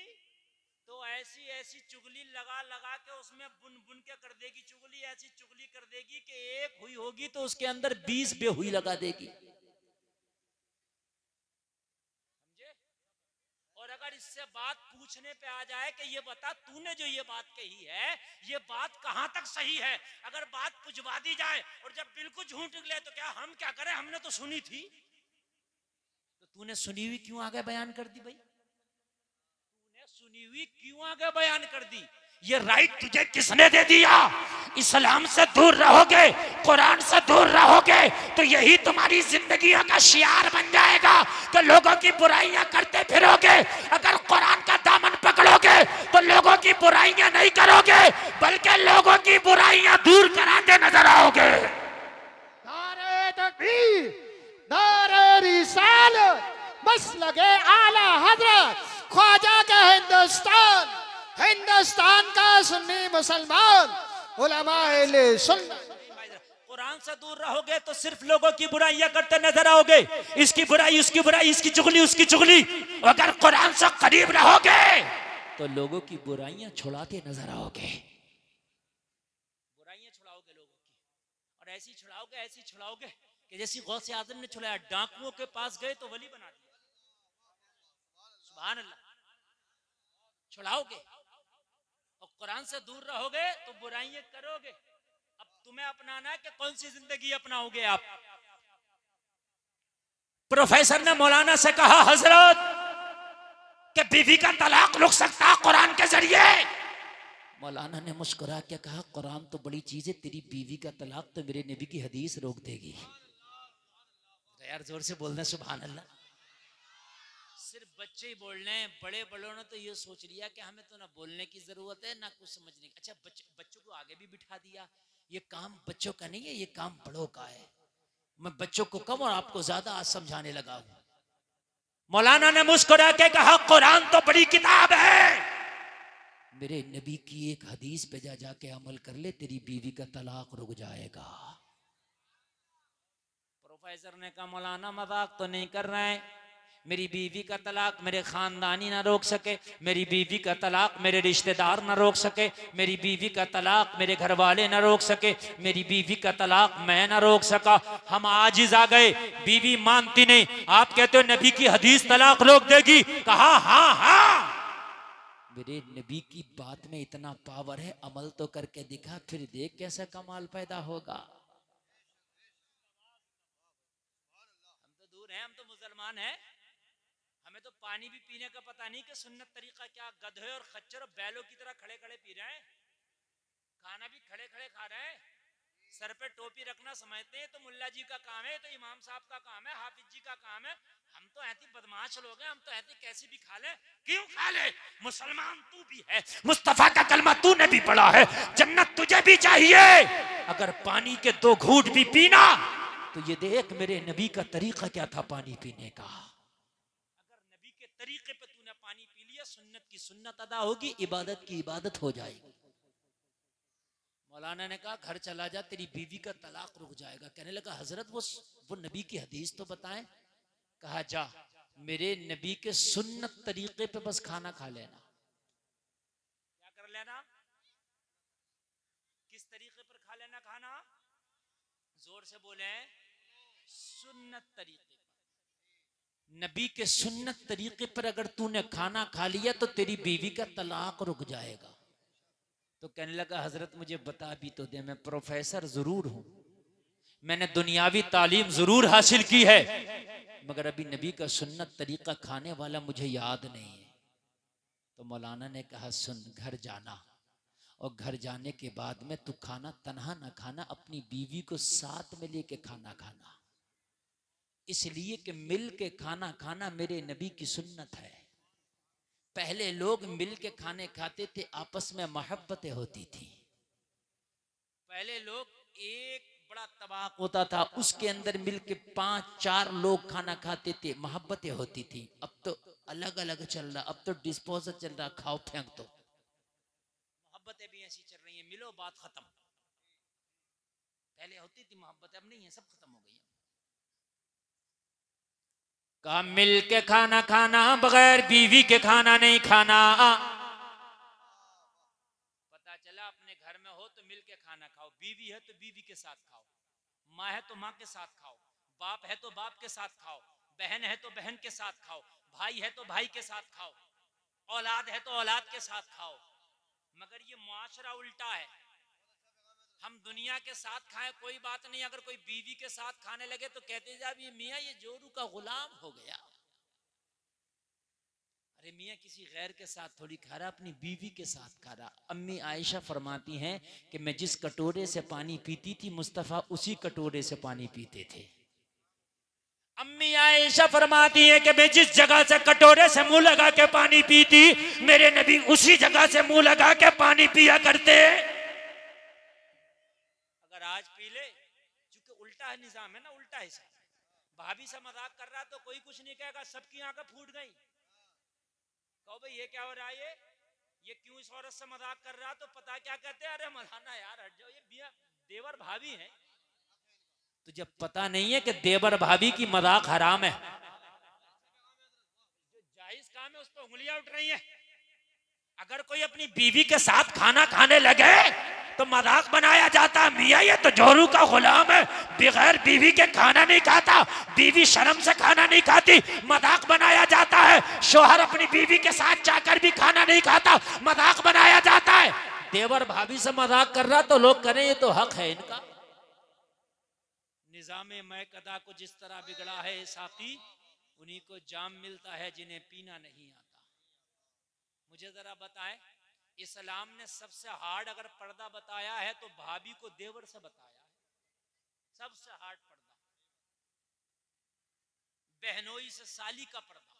तो ऐसी ऐसी चुगली लगा लगा के उसमें बुन बुन के कर देगी। चुगली ऐसी चुगली कर देगी कि एक हुई होगी तो उसके अंदर 20 बेहुई लगा देगी, समझे। और अगर इससे बात पूछने पे आ जाए कि ये बता तूने जो ये बात कही है ये बात कहां तक सही है, अगर बात पुछवा दी जाए और जब बिल्कुल झूठ निकले तो क्या हम क्या करें, हमने तो सुनी थी। तो तूने सुनी हुई क्यों आगे बयान कर दी भाई, तूने सुनी हुई क्यों आगे बयान कर दी। ये राइट तुझे किसने दे दिया। इस्लाम से दूर रहोगे, कुरान से दूर रहोगे तो यही तुम्हारी जिंदगियों का शियार बन जाएगा कि लोगों की बुराइयां करते फिरोगे। अगर कुरान का दामन पकड़ोगे तो लोगों की बुराइयां नहीं करोगे बल्कि लोगों की बुराइयां दूर कराते नजर आओगे। नारे तकबीर, नारे रिसालत, मसलके आला हजरत ख्वाजा का हिंदुस्तान, हिंदुस्तान का सुन्नी मुसलमान उलमाए सुन्नत। कुरान से दूर रहोगे तो सिर्फ लोगों की बुराइयां करते नजर आओगे, इसकी बुराई उसकी बुराई, इसकी चुगली उसकी चुगली। अगर कुरान से करीब रहोगे तो लोगों की बुराइयां छुड़ाते नजर आओगे, बुराइयां छुड़ाओगे लोगों की। और ऐसी छुड़ाओगे कि जैसी गौसे आजम ने छुड़ाया, डाकुओं के पास गए तो वली बना दिया। सुभान अल्लाह। छुड़ाओगे और कुरान से दूर रहोगे तो बुराइयां करोगे। अब तुम्हें अपनाना है कि कौन सी जिंदगी अपनाओगे आप। प्रोफेसर ने मौलाना से कहा, हजरत कि बीवी का तलाक रुक सकता है कुरान के जरिए। मौलाना ने मुस्कुरा के कहा, कुरान तो बड़ी चीज है, तेरी बीवी का तलाक तो मेरे नबी की हदीस रोक देगी। यार जोर से बोलना सुभान अल्लाह। सिर्फ बच्चे ही बोल रहे हैं, बड़े बड़ों ने तो ये सोच लिया कि हमें तो ना बोलने की जरूरत है ना कुछ समझने की। अच्छा बच्चों को आगे भी बिठा दिया, ये काम बच्चों का नहीं है, ये काम बड़ों का है। मैं बच्चों को कम और आपको ज्यादा आज समझाने लगा हूं। मौलाना ने मुस्कुरा के कहा, कुरान तो बड़ी किताब है, मेरे नबी की एक हदीस पे जा जाके अमल कर ले, तेरी बीवी का तलाक रुक जाएगा। प्रोफेसर ने कहा, मौलाना मजाक तो नहीं कर रहे हैं, मेरी बीवी का तलाक मेरे खानदानी ना रोक सके, मेरी बीवी का तलाक मेरे रिश्तेदार ना रोक सके, मेरी बीवी का तलाक मेरे घर वाले ना रोक सके, मेरी बीवी का तलाक मैं ना रोक सका। हम आजिज आ गए, बीवी मानती नहीं, आप कहते हो नबी की हदीस तलाक रोक देगी। कहा हाँ हाँ, मेरे नबी की बात में इतना पावर है, अमल तो करके दिखा, फिर देख कैसा कमाल पैदा होगा। हम तो दूर हैं, हम तो मुसलमान हैं, हमें तो पानी भी पीने का पता नहीं कि सुन्नत तरीका क्या। गधे और खच्चर और बैलों की तरह खड़े खड़े पी रहे हैं, खाना भी खड़े खड़े खा रहे हैं, सर पे टोपी रखना समझते हैं तो मुल्ला जी का काम है, तो इमाम साहब का काम है, हाफिज जी का काम है। हम तो ऐसे बदमाश लोग हैं, हम तो ऐसे कैसे भी खा ले। क्यों खा ले, मुसलमान तू भी है, मुस्तफा का कलमा तूने भी पढ़ा है, जन्नत तुझे भी चाहिए। अगर पानी के 2 घूंट भी पीना तो ये देख मेरे नबी का तरीका क्या था पानी पीने का। तरीके पे तूने पानी पी लिया, सुन्नत की सुन्नत अदा होगी, इबादत की इबादत हो जाएगी। मौलाना ने कहा, घर चला जा, तेरी बीवी का तलाक रुक जाएगा। कहने लगा, हजरत वो नबी की हदीस तो बताएं। कहा, जा मेरे नबी के सुन्नत तरीके पे बस खाना खा लेना। क्या कर लेना, किस तरीके पर खा लेना खाना, जोर से बोले, सुन्नत तरीके। नबी के सुन्नत तरीके पर अगर तूने खाना खा लिया तो तेरी बीवी का तलाक रुक जाएगा। तो कहने लगा, हजरत मुझे बता भी तो दे, मैं प्रोफेसर जरूर हूं, मैंने दुनियावी तालीम जरूर हासिल की है, मगर अभी नबी का सुन्नत तरीका खाने वाला मुझे याद नहीं है। तो मौलाना ने कहा, सुन, घर जाना और घर जाने के बाद में तू खाना तन्हा ना खाना, अपनी बीवी को साथ में लेके खाना खाना, इसलिए कि मिल के खाना खाना मेरे नबी की सुन्नत है। पहले लोग मिल के खाने खाते थे, आपस में मोहब्बतें होती थी। पहले लोग एक बड़ा तबाक होता था, उसके अंदर मिल के 5-4 लोग खाना खाते थे, मोहब्बतें होती थी। अब तो अलग अलग चल रहा, अब तो डिस्पोजल चल रहा, खाओ फेंक दो। मोहब्बतें भी ऐसी चल रही है, मिलो बात खत्म। पहले होती थी मोहब्बतें, अब नहीं है, सब खत्म हो गई। कहा मिल के खाना खाना, बगैर बीवी के खाना नहीं खाना। पता चला अपने घर में हो तो मिल के खाना खाओ, बीवी है तो बीवी के साथ खाओ, माँ है तो माँ के साथ खाओ, बाप है तो बाप के साथ खाओ, बहन है तो बहन के साथ खाओ, भाई है तो भाई के साथ खाओ, औलाद है तो औलाद के साथ खाओ। मगर ये मुआशरा उल्टा है। हम दुनिया के साथ खाएं कोई बात नहीं, अगर कोई बीवी के साथ खाने लगे तो कहते जा ये मियाँ ये जोरू का गुलाम हो गया। अरे मियाँ किसी गैर के साथ थोड़ी खा रहा, अपनी बीवी के साथ खा रहा। अम्मी आयशा फरमाती हैं कि मैं जिस कटोरे से पानी पीती थी मुस्तफा उसी कटोरे से पानी पीते थे। अम्मी आयशा फरमाती है कि मैं जिस जगह से कटोरे से मुंह लगा के पानी पीती, मेरे नबी उसी जगह से मुंह लगा के पानी पिया करते। अगर आज पी ले, क्योंकि उल्टा है निजाम है ना, उल्टा है। भाभी से मजाक कर रहा तो कोई कुछ नहीं कहेगा, सबकी आंखें फूट गई। कहो भाई ये क्या हो रहा है, ये क्यों इस औरत से मजाक कर रहा, तो पता क्या कहते हैं, अरे मजाना यार हट जाओ, ये देवर भाभी है। तो जब पता नहीं है कि देवर भाभी की मजाक हराम है, जो जायज काम है उस पर उंगलियां उठ रही हैं। अगर कोई अपनी बीवी के साथ खाना खाने लगे तो मजाक बनाया जाता, मियाँ ये तो जोरू का गुलाम है, बगैर बीवी के खाना नहीं खाता, बीवी शर्म से खाना नहीं खाती, मजाक बनाया जाता है। शोहर अपनी बीवी के साथ जाकर भी खाना नहीं खाता, मजाक बनाया जाता है। देवर भाभी से मजाक कर रहा तो लोग करें ये तो हक है इनका। निजामे मैं कदा को जिस तरह बिगड़ा है साकी, उन्हीं को जाम मिलता है जिन्हें पीना नहीं आता। मुझे जरा बताएं, इस्लाम ने सबसे हार्ड अगर पर्दा बताया है तो भाभी को देवर से बताया है, सबसे हार्ड पर्दा। बहनोई से साली का पर्दा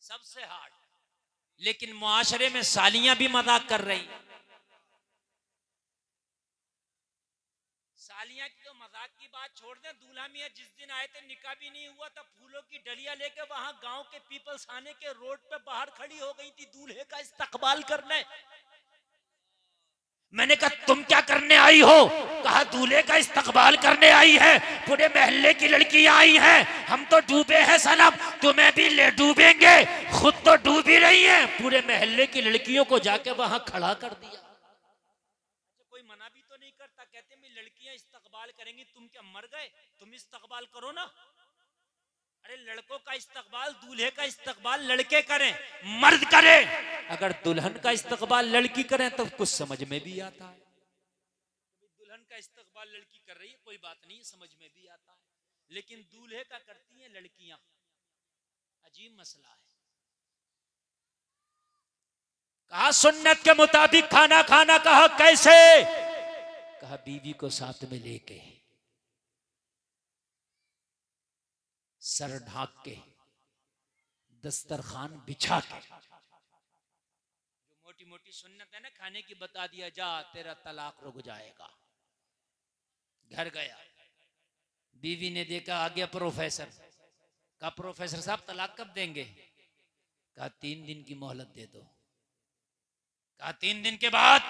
सबसे हार्ड। लेकिन मुआशरे में सालियां भी मजाक कर रही। सालियां की तो मजाक की बात छोड़ दें, दूल्हा मियां जिस दिन आए थे निकाह भी नहीं हुआ था, फूलों की डलिया लेके वहां गांव के पीपल्स खाने के रोड पे बाहर खड़ी हो गई थी दूल्हे का इस्तकबाल करने। मैंने कहा तुम क्या करने आई हो? कहा दूल्हे का इस्तकबाल करने आई है, पूरे मोहल्ले की लड़कियां आई हैं, हम तो डूबे हैं सनम, तुम्हें भी ले डूबेंगे, खुद तो डूब ही रही हैं। पूरे मोहल्ले की लड़कियों को जाके वहां खड़ा कर दिया। कोई मना भी तो नहीं करता, कहते मैं लड़कियां इस्तकबाल करेंगी, तुम क्या मर गए? तुम इस्तकबाल करो ना। अरे लड़कों का इस्तकबाल, दूल्हे का इस्तकबाल लड़के करें, मर्द करें। अगर दुल्हन का इस्तकबाल लड़की करें तो कुछ समझ में भी आता है। दुल्हन का इस्तकबाल लड़की कर रही है कोई बात नहीं, समझ में भी आता है, लेकिन दूल्हे का करती हैं लड़कियां, अजीब मसला है। कहा सुन्नत के मुताबिक खाना खाना, कहा कैसे? कहा बीवी को साथ में लेके, सर ढाक के, दस्तरखान बिछा के। जो मोटी मोटी सुन्नत है ना खाने की बता दिया, जा तेरा तलाक रुक जाएगा। घर गया, बीवी ने देखा आ गया प्रोफेसर। कहा प्रोफेसर साहब तलाक कब देंगे? कहा 3 दिन की मोहलत दे दो। कहा 3 दिन के बाद?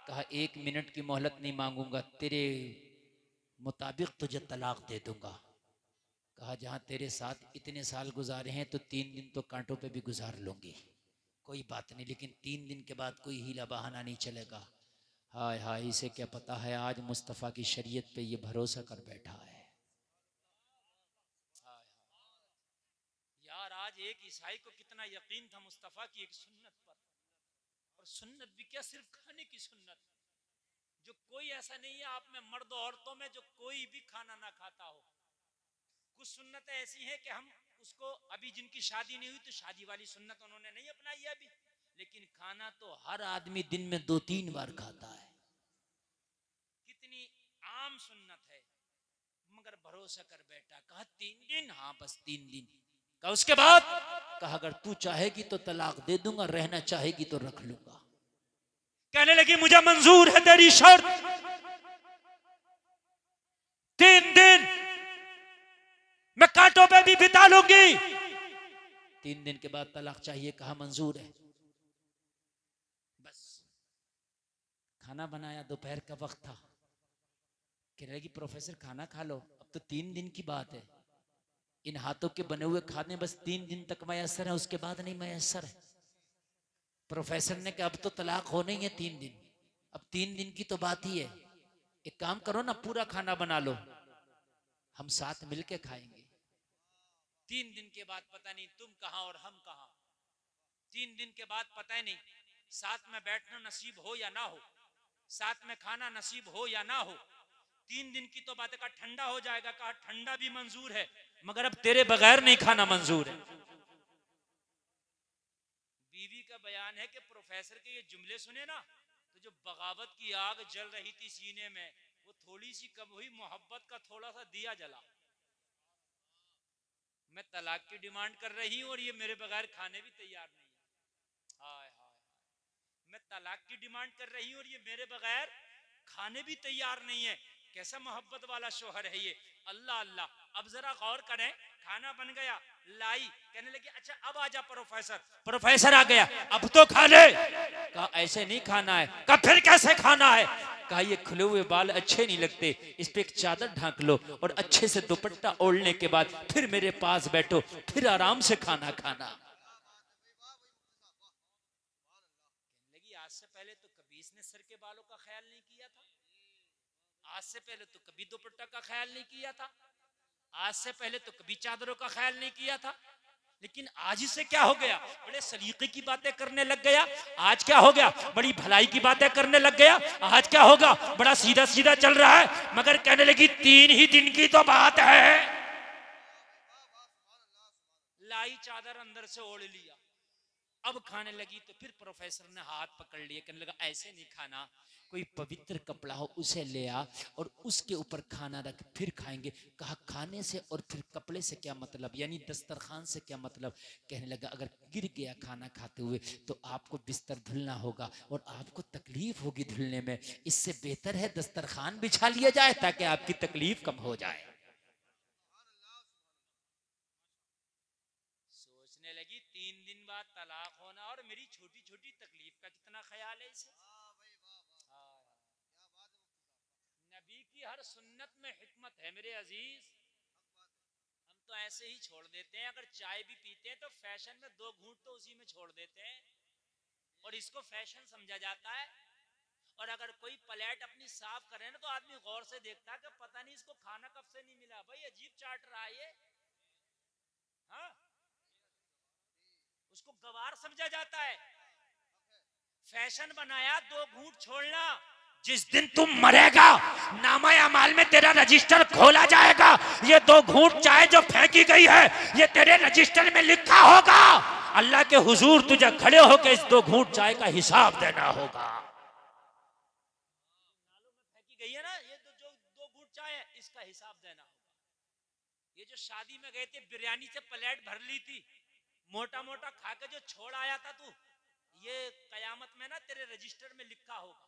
कहा 1 मिनट की मोहलत नहीं मांगूंगा, तेरे मुताबिक तुझे तलाक दे दूंगा। कहा जहां तेरे साथ इतने साल गुजारे हैं तो 3 दिन तो कांटों पे भी गुजार लूंगी, कोई बात नहीं, लेकिन 3 दिन के बाद कोई हीला बहाना नहीं चलेगा। हाय हाय, इसे क्या पता है आज मुस्तफ़ा की शरीयत पे ये भरोसा कर बैठा है। यार आज एक ईसाई को कितना यकीन था मुस्तफ़ा की एक सुन्नत पर, और सुन्नत भी क्या सिर्फ खाने की सुन्नत, जो कोई ऐसा नहीं है आप में मर्द औरतों में जो कोई भी खाना ना खाता हो। कुछ सुन्नतें ऐसी हैं कि हम उसको, अभी जिनकी शादी नहीं हुई तो शादी वाली सुन्नत उन्होंने नहीं अपनाई है अभी, लेकिन खाना तो हर आदमी दिन में 2-3 बार खाता है। कितनी आम सुन्नत है, मगर भरोसा कर बैठा। कहा 3 दिन? हाँ बस 3 दिन। कहा उसके बाद? कहा अगर तू चाहेगी तो तलाक दे दूंगा, रहना चाहेगी तो रख लूंगा। कहने लगी मुझे मंजूर है तेरी शर्त, 3 दिन मैं कांटों पे भी बिता लूंगी, 3 दिन के बाद तलाक चाहिए। कहा मंजूर है। बस खाना बनाया, दोपहर का वक्त था। कहने लगी प्रोफेसर खाना खा लो, अब तो 3 दिन की बात है, इन हाथों के बने हुए खाने बस 3 दिन तक मैसर है, उसके बाद नहीं मैसर है। प्रोफेसर ने कहा अब तो तलाक होने ही है 3 दिन, अब 3 दिन की तो बात ही है, एक काम करो ना पूरा खाना बना लो, हम साथ मिलके खाएंगे। 3 दिन के बाद पता नहीं तुम कहां और हम कहां, 3 दिन के बाद पता ही नहीं साथ में बैठना नसीब हो या ना हो, साथ में खाना नसीब हो या ना हो। 3 दिन की तो बात है, कहा ठंडा हो जाएगा, कहा ठंडा भी मंजूर है मगर अब तेरे बगैर नहीं खाना मंजूर है। बीवी का बयान है कि प्रोफेसर के ये जुमले सुने ना तो जो बगावत की आग जल रही थी सीने में वो थोड़ी सी कम हुई, मोहब्बत का थोड़ा सा दिया जला। मैं तलाक की डिमांड कर रही हूं और ये मेरे बगैर खाने भी तैयार नहीं है। हाय हाय, मैं तलाक की डिमांड कर रही हूं और ये मेरे बगैर खाने भी तैयार नहीं है। कैसा मोहब्बत वाला शोहर है ये। अल्लाह अल्लाह। अब जरा गौर करें, खाना बन गया, लाई, कहने लगी अच्छा अब आजा प्रोफेसर। प्रोफेसर आ गया, अब तो खा ले। कहा ऐसे नहीं खाना है। कहा फिर कैसे खाना है। कहा ये खुले हुए बाल अच्छे नहीं लगते, इस पे एक चादर ढांक लो और अच्छे से दुपट्टा ओढ़ने के बाद फिर मेरे पास बैठो, फिर आराम से खाना खाना। लगी आज से पहले तो कभी इसने सर के बालों का ख्याल नहीं किया था, आज से पहले तो कभी दुपट्टा का ख्याल नहीं किया था, आज से पहले तो कभी चादरों का ख्याल नहीं किया था, लेकिन आज इसे क्या हो गया, बड़े सलीके की बातें करने लग गया। आज क्या हो गया, बड़ी भलाई की बातें करने लग गया। आज क्या होगा, बड़ा सीधा सीधा चल रहा है। मगर कहने लगी 3 ही दिन की तो बात है। लाई चादर अंदर से ओढ़ लिया, अब खाने लगी तो फिर प्रोफेसर ने हाथ पकड़ लिया, कहने लगा ऐसे नहीं खाना, कोई पवित्र कपड़ा हो उसे ले आ और उसके ऊपर खाना रख फिर खाएंगे। कहा खाने से और फिर कपड़े से क्या मतलब, यानी दस्तरखान से क्या मतलब। कहने लगा अगर गिर गया खाना खाते हुए तो आपको बिस्तर धुलना होगा और आपको तकलीफ होगी धुलने में, इससे बेहतर है दस्तरखान बिछा लिया जाए ताकि आपकी तकलीफ कम हो जाए। सोचने लगी 3 दिन बाद तलाक होना और मेरी छोटी छोटी तकलीफ का कितना ख्याल है इसे। नबी की हर सुन्नत में हिकमत है मेरे अजीज। हम तो ऐसे ही छोड़ देते हैं, अगर चाय भी पीते हैं तो फैशन में 2 घूंट तो उसी में छोड़ देते हैं और इसको फैशन समझा जाता है। और अगर कोई प्लेट अपनी साफ करे ना तो आदमी गौर से देखता है कि पता नहीं इसको खाना कब से नहीं मिला, भाई अजीब चाट रहा है ये। हाँ, उसको गवार समझा जाता है। फैशन बनाया 2 घूंट छोड़ना। जिस दिन तुम मरेगा नामा अमाल में तेरा रजिस्टर खोला जाएगा, ये 2 घूंट चाय जो फेंकी गई है ये तेरे रजिस्टर में लिखा होगा। अल्लाह के हुजूर तुझे खड़े होकर इस 2 घूंट चाय का हिसाब देना होगा। फेंकी गई है ना ये जो 2 घूंट चाय है, इसका हिसाब देना होगा। ये जो शादी में गए थे बिरयानी से प्लेट भर ली थी, मोटा मोटा खा के जो छोड़ आया था तू, ये कयामत में ना तेरे रजिस्टर में लिखा होगा।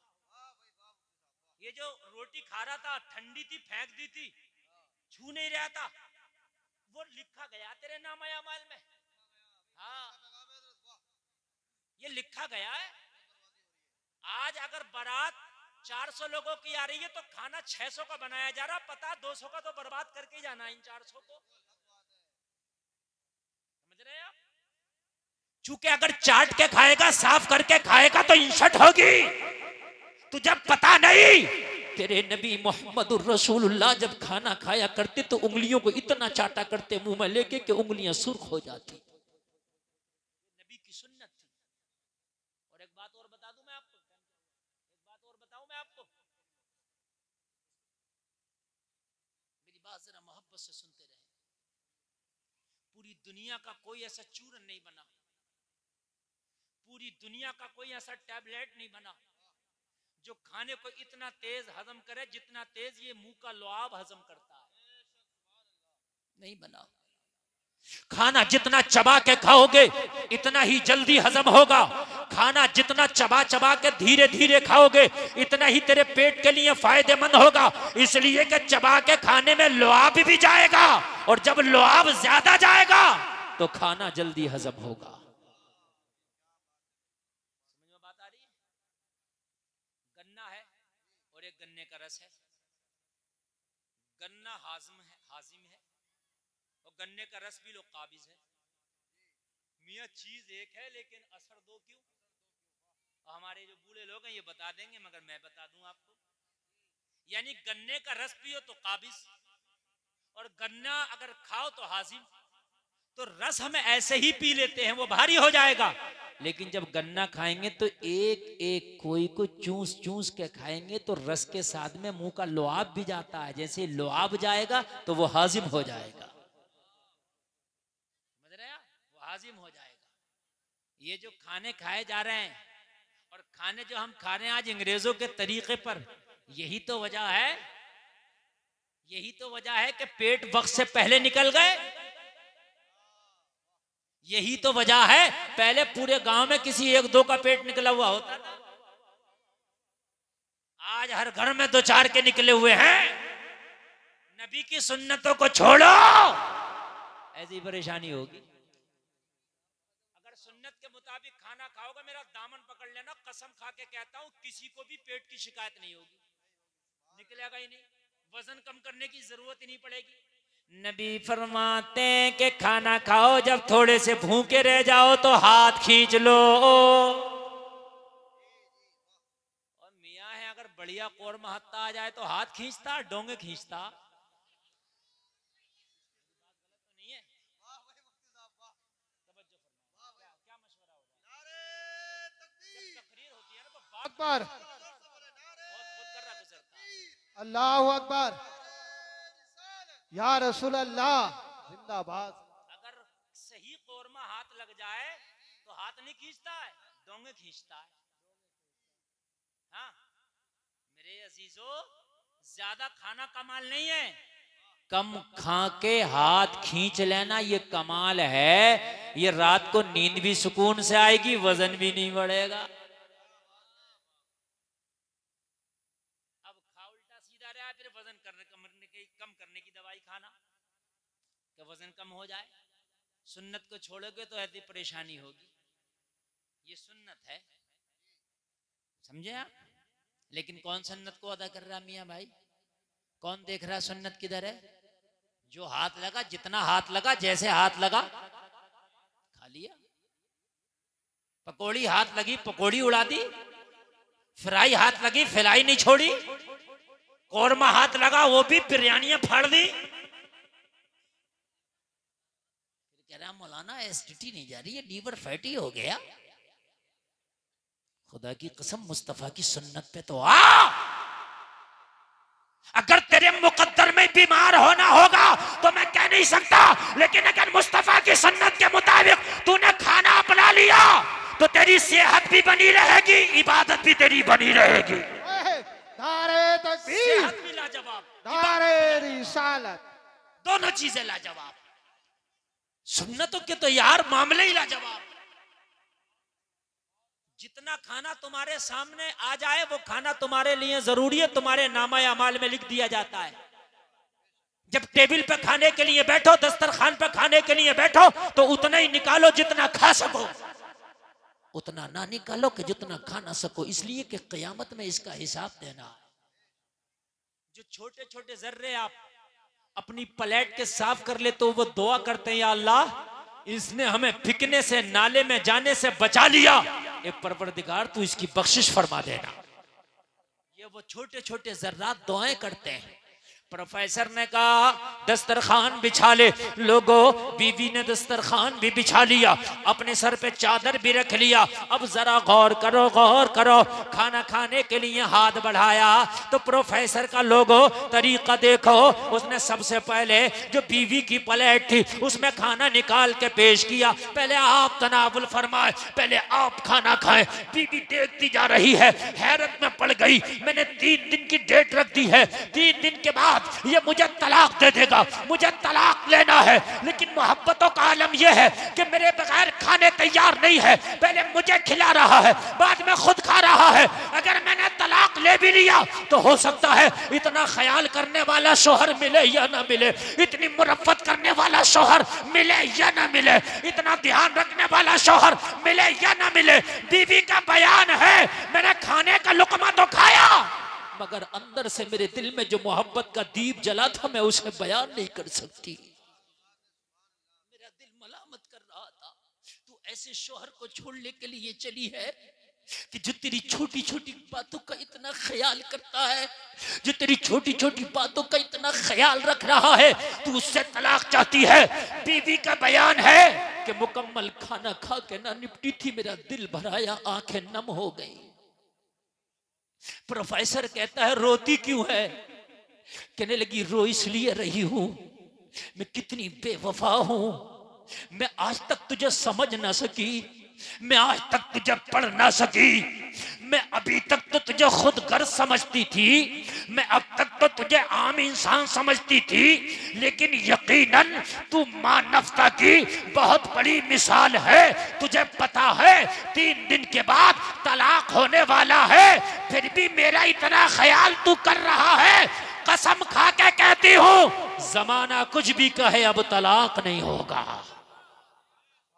ये जो रोटी खा रहा था ठंडी थी फेंक दी थी, छू नहीं रहा था, वो लिखा गया तेरे नामा अमाल में। हाँ, ये लिखा गया है। आज अगर बारात 400 लोगों की आ रही है तो खाना 600 का बनाया जा रहा, पता 200 का तो बर्बाद करके जाना इन 400 को। समझ रहे हैं आप? चूंकि अगर चाट के खाएगा साफ करके खाएगा तो इंसल्ट होगी। तुझे पता नहीं तेरे नबी मोहम्मद रसूलुल्लाह जब खाना खाया करते तो उंगलियों को इतना चाटा करते मुंह में लेके कि उंगलियां सुर्ख हो जाती। नबी की सुन्नत थी। और एक बात और बता दूं मैं आपको, एक बात और बताऊं मैं आपको, मेरी बात जरा मोहब्बत से सुनते रहे। पूरी दुनिया का कोई ऐसा चूरन नहीं बना, पूरी दुनिया का कोई ऐसा टैबलेट नहीं बना जो खाने को इतना तेज हजम करे जितना तेज ये मुंह का लुआब हजम करता है। नहीं बना। खाना जितना चबा के खाओगे इतना ही जल्दी हजम होगा। खाना जितना चबा चबा के धीरे धीरे खाओगे इतना ही तेरे पेट के लिए फायदेमंद होगा। इसलिए कि चबा के खाने में लुआब भी जाएगा और जब लुआब ज्यादा जाएगा तो खाना जल्दी हजम होगा। गन्ने का रस है, गन्ना हाजिम है और गन्ने का रस पी लो, काबिज है। मियाँ चीज एक है लेकिन असर दो क्यों? हमारे जो बूढ़े लोग हैं ये बता देंगे, मगर मैं बता दूं आपको। यानी गन्ने का रस पियो तो काबिज, और गन्ना अगर खाओ तो हाजिम। तो रस हम ऐसे ही पी लेते हैं, वो भारी हो जाएगा, लेकिन जब गन्ना खाएंगे तो एक एक कोई को चूस चूस के खाएंगे तो रस के साथ में मुंह का लुआब भी जाता है। जैसे लुआब जाएगा तो वो हाजिम हो जाएगा, समझ रहे हैं? वो हाजिम हो जाएगा। ये जो खाने खाए जा रहे हैं, और खाने जो हम खा रहे हैं आज अंग्रेजों के तरीके पर, यही तो वजह है, यही तो वजह है कि पेट वक्त से पहले निकल गए। यही तो वजह है, पहले पूरे गांव में किसी एक दो का पेट निकला हुआ होता था, आज हर घर में दो चार के निकले हुए हैं। नबी की सुन्नतों को छोड़ो, ऐसी परेशानी होगी। अगर सुन्नत के मुताबिक खाना खाओगे, मेरा दामन पकड़ लेना, कसम खा के कहता हूं किसी को भी पेट की शिकायत नहीं होगी, निकलेगा ही नहीं, वजन कम करने की जरूरत ही नहीं पड़ेगी। नबी फरमाते हैं कि खाना खाओ, जब थोड़े से भूखे रह जाओ तो हाथ खींच लो। और मियाँ है, अगर बढ़िया कोरमा हत्ता आ जाए तो हाथ खींचता, डोंगे खींचता नहीं है। क्या मशवरा हो रहा है? जब तकरीर होती है ना तो बात अकबर, बहुत कर रहा गुजरता। अल्लाह अकबर, या रसूल अल्लाह, जिंदाबाद। अगर सही कोरमा हाथ लग जाए तो हाथ नहीं खींचता है, डोंगे खींचता है। हाँ मेरे अजीजों, ज्यादा खाना कमाल नहीं है, कम खा के हाथ खींच लेना ये कमाल है। ये रात को नींद भी सुकून से आएगी, वजन भी नहीं बढ़ेगा। अब खा उल्टा सीधा रहा, फिर वजन कम करने की दवाई खाना कि वजन कम हो जाए। सुन्नत को छोड़ोगे तो ऐसी परेशानी होगी। ये सुन्नत है, समझे आप? लेकिन कौन सुन्नत को अदा कर रहा मियाँ भाई? कौन देख रहा सुन्नत किधर है? जो हाथ लगा, जितना हाथ लगा, जैसे हाथ लगा खा लिया। पकौड़ी हाथ लगी, पकौड़ी उड़ा दी। फ्राई हाथ लगी, फ्राई नहीं छोड़ी। कोरमा हाथ लगा, वो भी बिरयानियां फाड़ दी। कह रहा मौलाना एसिडिटी नहीं जा रही है, लीवर फैटी हो गया। खुदा की कसम, मुस्तफा की सुन्नत पे तो आ। अगर तेरे मुकद्दर में बीमार होना होगा तो मैं कह नहीं सकता, लेकिन अगर मुस्तफा की सुन्नत के मुताबिक तूने खाना अपना लिया तो तेरी सेहत भी बनी रहेगी, इबादत भी तेरी बनी रहेगी। नारे तकबीर, सेहत भी लाजवाब, नारे रिसालत, दोनों चीजें लाजवाब। सुन्नतों के तो यार मामले ही लाजवाब। जितना खाना तुम्हारे सामने आ जाए वो खाना तुम्हारे लिए जरूरी है, तुम्हारे नामा अमाल में लिख दिया जाता है। जब टेबल पे खाने के लिए बैठो, दस्तरखान पे खाने के लिए बैठो, तो उतना ही निकालो जितना खा सको, उतना ना निकालो कि जितना खा ना सको, इसलिए कि क़यामत में इसका हिसाब देना है। जो छोटे छोटे जर्रे आप अपनी प्लेट के साफ कर ले तो वो दुआ करते हैं, या अल्लाह इसने हमें फिकने से, नाले में जाने से बचा लिया, ए परवरदिगार तू इसकी बख्शिश फरमा देना। ये वो छोटे छोटे जर्रात दुआएं करते हैं। प्रोफेसर ने कहा दस्तरखान बिछा ले। लोगों, बीवी ने दस्तरखान भी बिछा लिया, अपने सर पे चादर भी रख लिया। अब जरा गौर करो, गौर करो। खाना खाने के लिए हाथ बढ़ाया तो प्रोफेसर का लोगो तरीका देखो। उसने सबसे पहले जो बीवी की प्लेट थी उसमें खाना निकाल के पेश किया। पहले आप तनावुल फरमाए, पहले आप खाना खाएं। बीवी देखती जा रही है, हैरत में पड़ गई। मैंने 3 दिन की डेट रख दी है, 3 दिन के बाद ये मुझे तलाक दे देगा, मुझे तलाक लेना है। लेकिन मोहब्बतों का आलम यह है कि मेरे बगैर खाने तैयार नहीं है, पहले मुझे खिला रहा है, बाद में खुद खा रहा है। अगर मैंने तलाक ले भी लिया तो हो सकता है इतना ख्याल करने वाला शोहर मिले या ना मिले, इतनी मुरफ़्फ़त करने वाला शोहर मिले या ना मिले, इतना ध्यान रखने वाला शोहर मिले या ना मिले। बीवी का बयान है, मैंने खाने का लुक़मा तो खाया, मगर अंदर से मेरे दिल में जो मोहब्बत का दीप जला था मैं उसे बयान नहीं कर सकती। ऐसे शौहर को छोड़ने के लिए चली है कि जो तेरी छोटी छोटी बातों का इतना ख्याल करता है, जो तेरी छोटी छोटी बातों का इतना ख्याल रख रहा है, तू उससे तलाक चाहती है। बीवी का बयान है कि मुकम्मल खाना खा के ना निपटी थी, मेरा दिल भराया, आंखें नम हो गई। प्रोफेसर कहता है रोती क्यों है? कहने लगी रो इसलिए रही हूं, मैं कितनी बेवफा हूं, मैं आज तक तुझे समझ ना सकी, मैं आज तक तुझे पढ़ ना सकी, मैं अभी तक तो तुझे खुद गर्ज समझती थी, मैं अब तक तो तुझे आम इंसान समझती थी, लेकिन यकीनन तू मानवता की बहुत बड़ी मिसाल है। तुझे पता है 3 दिन के बाद तलाक होने वाला है, फिर भी मेरा इतना ख्याल तू कर रहा है। कसम खा के कहती हूँ जमाना कुछ भी कहे अब तलाक नहीं होगा।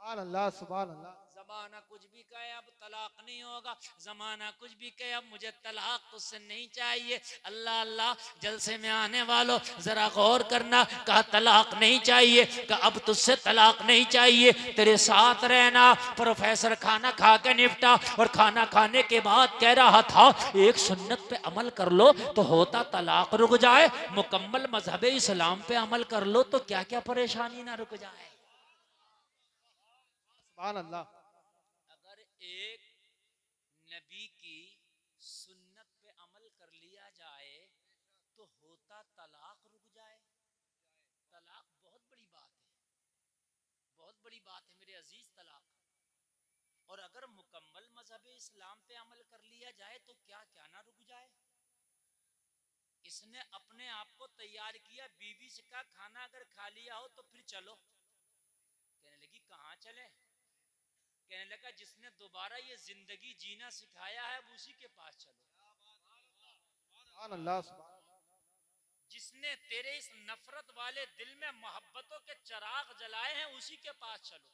सुभान अल्लाह, सुभान अल्लाह। जमाना कुछ भी कहे अब तलाक नहीं होगा, जमाना कुछ भी कहे अब मुझे तलाक तुझसे नहीं चाहिए। अल्लाह अल्लाह, जलसे में आने वालों जरा गौर करना, कहा तलाक नहीं चाहिए, कहा अब तुझसे तलाक नहीं चाहिए, तेरे साथ रहना। प्रोफेसर खाना खा के निपटा और खाना खाने के बाद कह रहा था एक सुन्नत पे अमल कर लो तो होता तलाक रुक जाए, मुकम्मल मजहब इस्लाम पे अमल कर लो तो क्या क्या परेशानी ना रुक जाए। सुभान अल्लाह। अगर एक नबी की सुन्नत पे अमल कर लिया जाए तो होता तलाक रुक जाए। तलाक बहुत बड़ी बात है, बहुत बड़ी बात है मेरे अजीज, तलाक। और अगर मुकम्मल मजहब इस्लाम पे अमल कर लिया जाए तो क्या क्या ना रुक जाए। इसने अपने आप को तैयार किया, बीवी से कहा खाना अगर खा लिया हो तो फिर चलो। कहने लगी कहाँ चले? कहने लगा जिसने दोबारा ये जिंदगी जीना सिखाया है उसी के पास चलो। सुभान अल्लाह, सुभान अल्लाह। जिसने तेरे इस नफरत वाले दिल में मोहब्बतों के चिराग जलाए हैं उसी के पास चलो।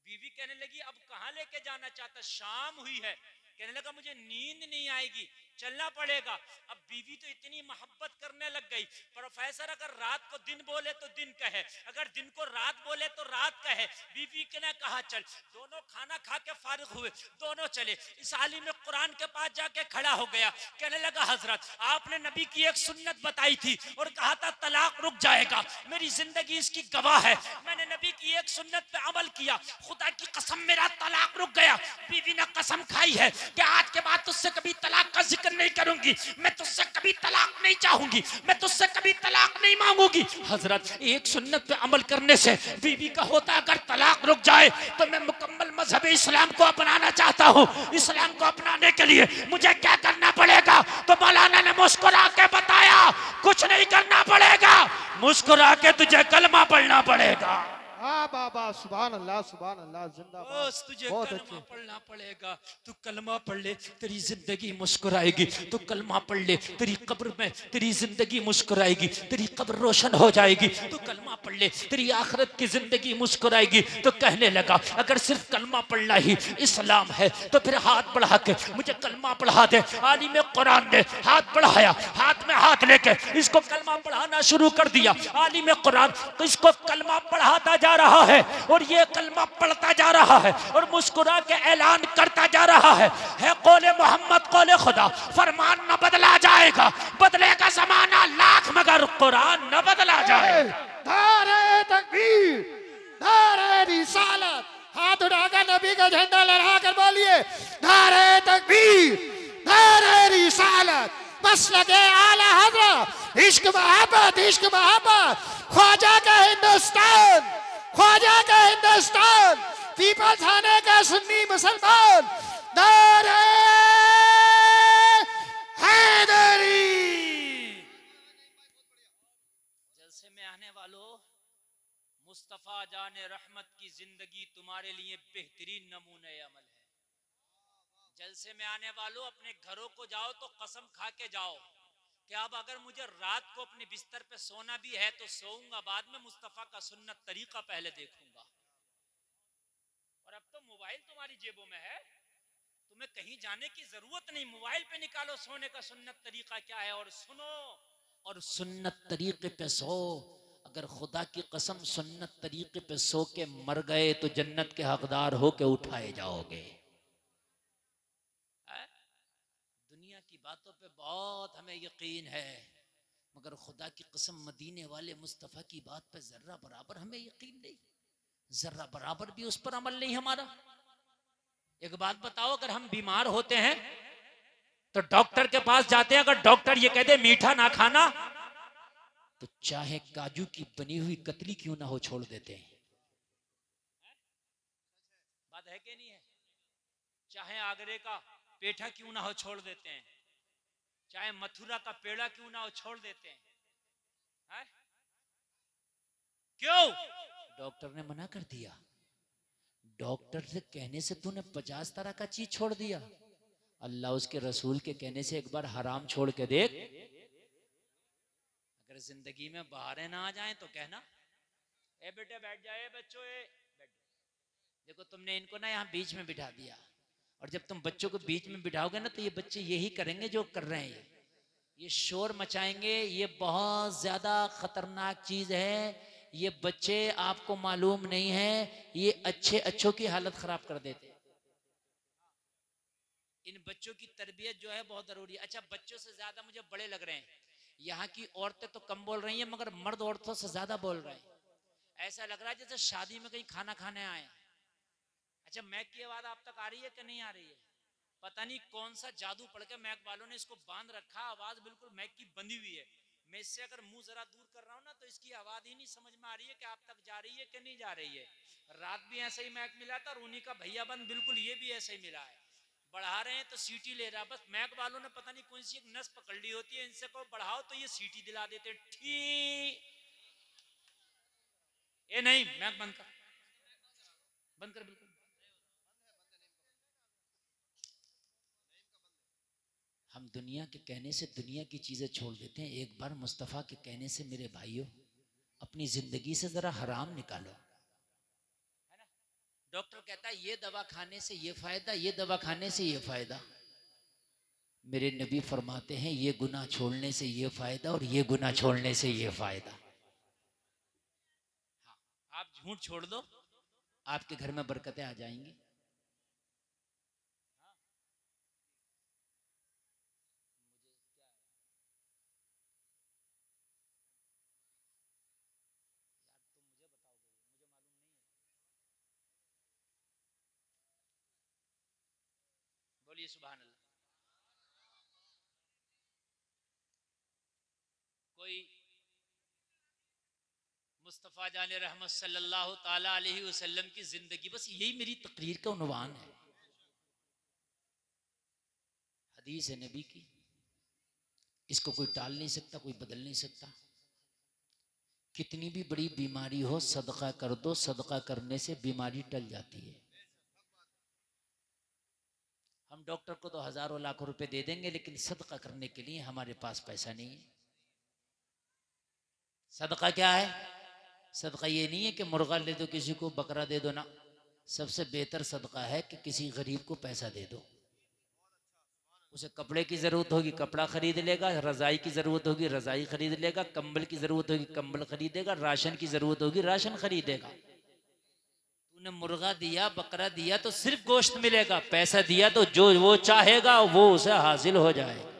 बीवी कहने लगी अब कहाँ लेके जाना चाहता? शाम हुई है। कहने लगा मुझे नींद नहीं आएगी, चलना पड़ेगा। अब बीवी तो इतनी मोहब्बत करने लग गई। प्रोफेसर अगर रात को दिन बोले तो दिन कहे, अगर दिन को रात बोले तो रात कहे। बीवी ने कहा चल। दोनों खाना खा के फारिग हुए, दोनों चले। इस आलिम कुरान के पास जाके खड़ा हो गया, कहने लगा हजरत आपने नबी की एक सुन्नत बताई थी और कहा था तलाक रुक जाएगा, मेरी जिंदगी इसकी गवाह है। मैंने नबी की एक सुन्नत पे अमल किया, खुदा की कसम मेरा तलाक रुक गया। बीवी ने कसम खाई है कि आज के बाद तुझसे कभी तलाक का जिक्र नहीं करूंगी, मैं तुझसे कभी तलाक नहीं चाहूंगी, मैं तुझसे कभी तलाक नहीं मांगूंगी। हजरत एक सुन्नत पे अमल करने से बीवी का होता अगर तलाक रुक जाए तो मैं मुकम्मल मजहब इस्लाम को अपनाना चाहता हूँ। इस्लाम को अपनाने के लिए मुझे क्या करना पड़ेगा? तो मौलाना ने मुस्कुरा के बताया कुछ नहीं करना पड़ेगा, मुस्कुरा के तुझे कलमा पढ़ना पड़ेगा। हाँ बाबा, सुभान अल्लाह, सुभान अल्लाह, जिंदाबाद। बस तुझे बहुत कलमा अच्छे। पढ़ना पड़ेगा। तू कलमा पढ़ ले तेरी जिंदगी मुस्कुराएगी, तू कलमा पढ़ ले तेरी कब्र में तेरी जिंदगी मुस्कुराएगी, तेरी कब्र रोशन हो जाएगी। तू कलमा पढ़ ले तेरी आखिरत की जिंदगी मुस्कुराएगी। तो कहने लगा अगर सिर्फ कलमा पढ़ना ही इस्लाम है तो फिर हाथ बढ़ा के मुझे कलमा पढ़ा दे। आलिम कुरान ने हाथ बढ़ाया, हाथ में हाथ लेके इसको कलमा पढ़ाना शुरू कर दिया। आलिम कुरान इसको कलमा पढ़ाता जा रहा है और ये कलमा पढ़ता जा रहा है और मुस्कुरा के ऐलान करता जा रहा है कौले मोहम्मद कौले खुदा, फरमान न बदला जाएगा, बदलेगा जमाना लाख मगर कुरान न बदला जाए। नारे तकबीर, नारे रिसालत। हाथ उठाकर नबी का झंडा लहराकर बोलिए नारे तकबीर, नारे रिसालत। बस लगे आला हजरत, इश्क मोहब्बत, इश्क मोहब्बत। ख्वाजा का हिंदुस्तान, ख्वाजा का हिंदुस्तान, पीपल थाने का सुन्नी मुसलमान। नारे हैदरी। जलसे में आने वालों, मुस्तफा जाने रहमत की जिंदगी तुम्हारे लिए बेहतरीन नमूने अमल है। जलसे में आने वालों अपने घरों को जाओ तो कसम खा के जाओ कि अब अगर मुझे रात को अपने बिस्तर पे सोना भी है तो सोऊंगा, बाद में मुस्तफा का सुन्नत तरीका पहले देखूंगा। और अब तो मोबाइल तुम्हारी जेबों में है, तुम्हें कहीं जाने की जरूरत नहीं, मोबाइल पे निकालो सोने का सुन्नत तरीका क्या है और सुनो और सुन्नत तरीके पे सो। अगर खुदा की कसम सुन्नत तरीके पे सो के मर गए तो जन्नत के हकदार हो के उठाए जाओगे। दुनिया की बातों पे बहुत हमें यकीन है, मगर खुदा की कसम मदीने वाले मुस्तफ़ा की बात पे जर्रा बराबर हमें यकीन नहीं, जर्रा बराबर भी उस पर अमल नहीं हमारा। एक बात बताओ, अगर हम बीमार होते हैं तो डॉक्टर के पास जाते हैं, अगर डॉक्टर ये कह दे मीठा ना खाना तो चाहे काजू की बनी हुई कतली क्यों ना हो छोड़ देते हैं। बात है कि नहीं है? चाहे आगरे का पेठा क्यों ना हो छोड़ देते हैं, चाहे मथुरा का पेड़ा क्यों ना हो छोड़ देते हैं, है? क्यों? डॉक्टर ने मना कर दिया। डॉक्टर से कहने से तूने 50 तरह का चीज छोड़ दिया, अल्लाह उसके रसूल के कहने से एक बार हराम छोड़ के देख। अगर जिंदगी में बाहरें ना आ जाएं तो कहना, ए बेटे बैठ जाए, बच्चों ए बैठ। देखो तुमने इनको ना यहाँ बीच में बिठा दिया, और जब तुम बच्चों को बीच में बिठाओगे ना तो ये बच्चे यही करेंगे जो कर रहे हैं, ये शोर मचाएंगे। ये बहुत ज्यादा खतरनाक चीज है। ये बच्चे आपको मालूम नहीं है, ये अच्छे अच्छों की हालत खराब कर देते हैं। इन बच्चों की तरबियत जो है बहुत जरूरी है। अच्छा, बच्चों से ज्यादा मुझे बड़े लग रहे हैं। यहाँ की औरतें तो कम बोल रही हैं, मगर मर्द औरतों से ज्यादा बोल रहे हैं। ऐसा लग रहा है जैसे शादी में कहीं खाना खाने आए। अच्छा, मैक की आवाज आप तक आ रही है कि नहीं आ रही है? पता नहीं कौन सा जादू पड़ के मैक वालों ने इसको बांध रखा, आवाज बिल्कुल मैक की बंधी हुई है। मैं इससे अगर मुंह जरा दूर कर रहा हूं ना तो इसकी आवाज ही नहीं समझ में आ रही है कि आप तक जा रही है कि नहीं जा रही है। रात भी ऐसे ही मैक मिला था, और उन्हीं का भैया बंद बिल्कुल ये भी ऐसे ही मिला है। बढ़ा रहे हैं तो सीटी ले रहा, बस मैक वालों ने पता नहीं कौन सी एक नस पकड़ ली होती है, इनसे को बढ़ाओ तो ये सीटी दिला देते। ठीक, ये नहीं, मैक बंद कर, बंद कर बिल्कुल। हम दुनिया के कहने से दुनिया की चीजें छोड़ देते हैं। एक बार मुस्तफ़ा के कहने से मेरे भाइयों अपनी जिंदगी से जरा हराम निकालो, है ना? डॉक्टर कहता है ये दवा खाने से ये फायदा, ये दवा खाने से ये फायदा। मेरे नबी फरमाते हैं ये गुनाह छोड़ने से ये फायदा और ये गुनाह छोड़ने से ये फायदा। हाँ, आप झूठ छोड़ दो, आपके घर में बरकतें आ जाएंगी। बोलिए सुभान अल्लाह। कोई मुस्तफ़ा जाने रहमत सल्लल्लाहु ताला अलैहि वसल्लम की जिंदगी, बस यही मेरी तकरीर का उन्वान है। हदीस है नबी की, इसको कोई टाल नहीं सकता, कोई बदल नहीं सकता। कितनी भी बड़ी बीमारी हो सदका कर दो, सदका करने से बीमारी टल जाती है। हम डॉक्टर को तो हजारों लाखों रुपए दे देंगे, लेकिन सदका करने के लिए हमारे पास पैसा नहीं है। सदका क्या है? सदका ये नहीं है कि मुर्गा दे दो किसी को, बकरा दे दो ना। सबसे बेहतर सदका है कि किसी गरीब को पैसा दे दो। उसे कपड़े की जरूरत होगी कपड़ा खरीद लेगा, रजाई की जरूरत होगी रजाई खरीद लेगा, कंबल की जरूरत होगी कंबल खरीदेगा, राशन की जरूरत होगी राशन खरीदेगा। तूने मुर्गा दिया, बकरा दिया तो सिर्फ गोश्त मिलेगा, पैसा दिया तो जो वो चाहेगा वो उसे हासिल हो जाएगा।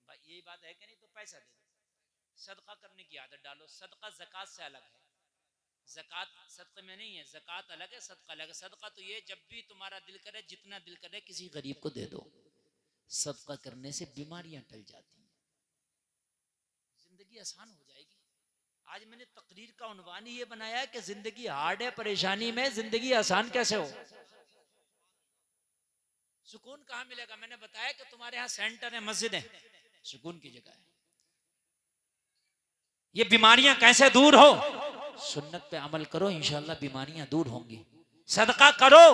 यही बात है कि नहीं? तो पैसा दे दो, सदका करने की आदत डालो। सदका ज़कात से अलग है, ज़कात सदक़े में नहीं है, ज़कात अलग है, सदका अलग है। सदका तो ये जब भी तुम्हारा दिल करे, जितना दिल करे किसी गरीब को दे दो। सदका करने से बीमारियां टल जाती हैं, जिंदगी आसान हो जाएगी। आज मैंने तकरीर का उन्वान ही ये बनाया है कि जिंदगी हार्ड है, परेशानी में जिंदगी आसान कैसे हो। सुकून कहाँ मिलेगा? मैंने बताया कि तुम्हारे यहाँ सेंटर है, मस्जिद है, सुकून की जगह है। ये बीमारियां कैसे दूर हो? सुन्नत पे अमल करो, इंशाल्लाह बीमारियां दूर होंगी। सदका करो,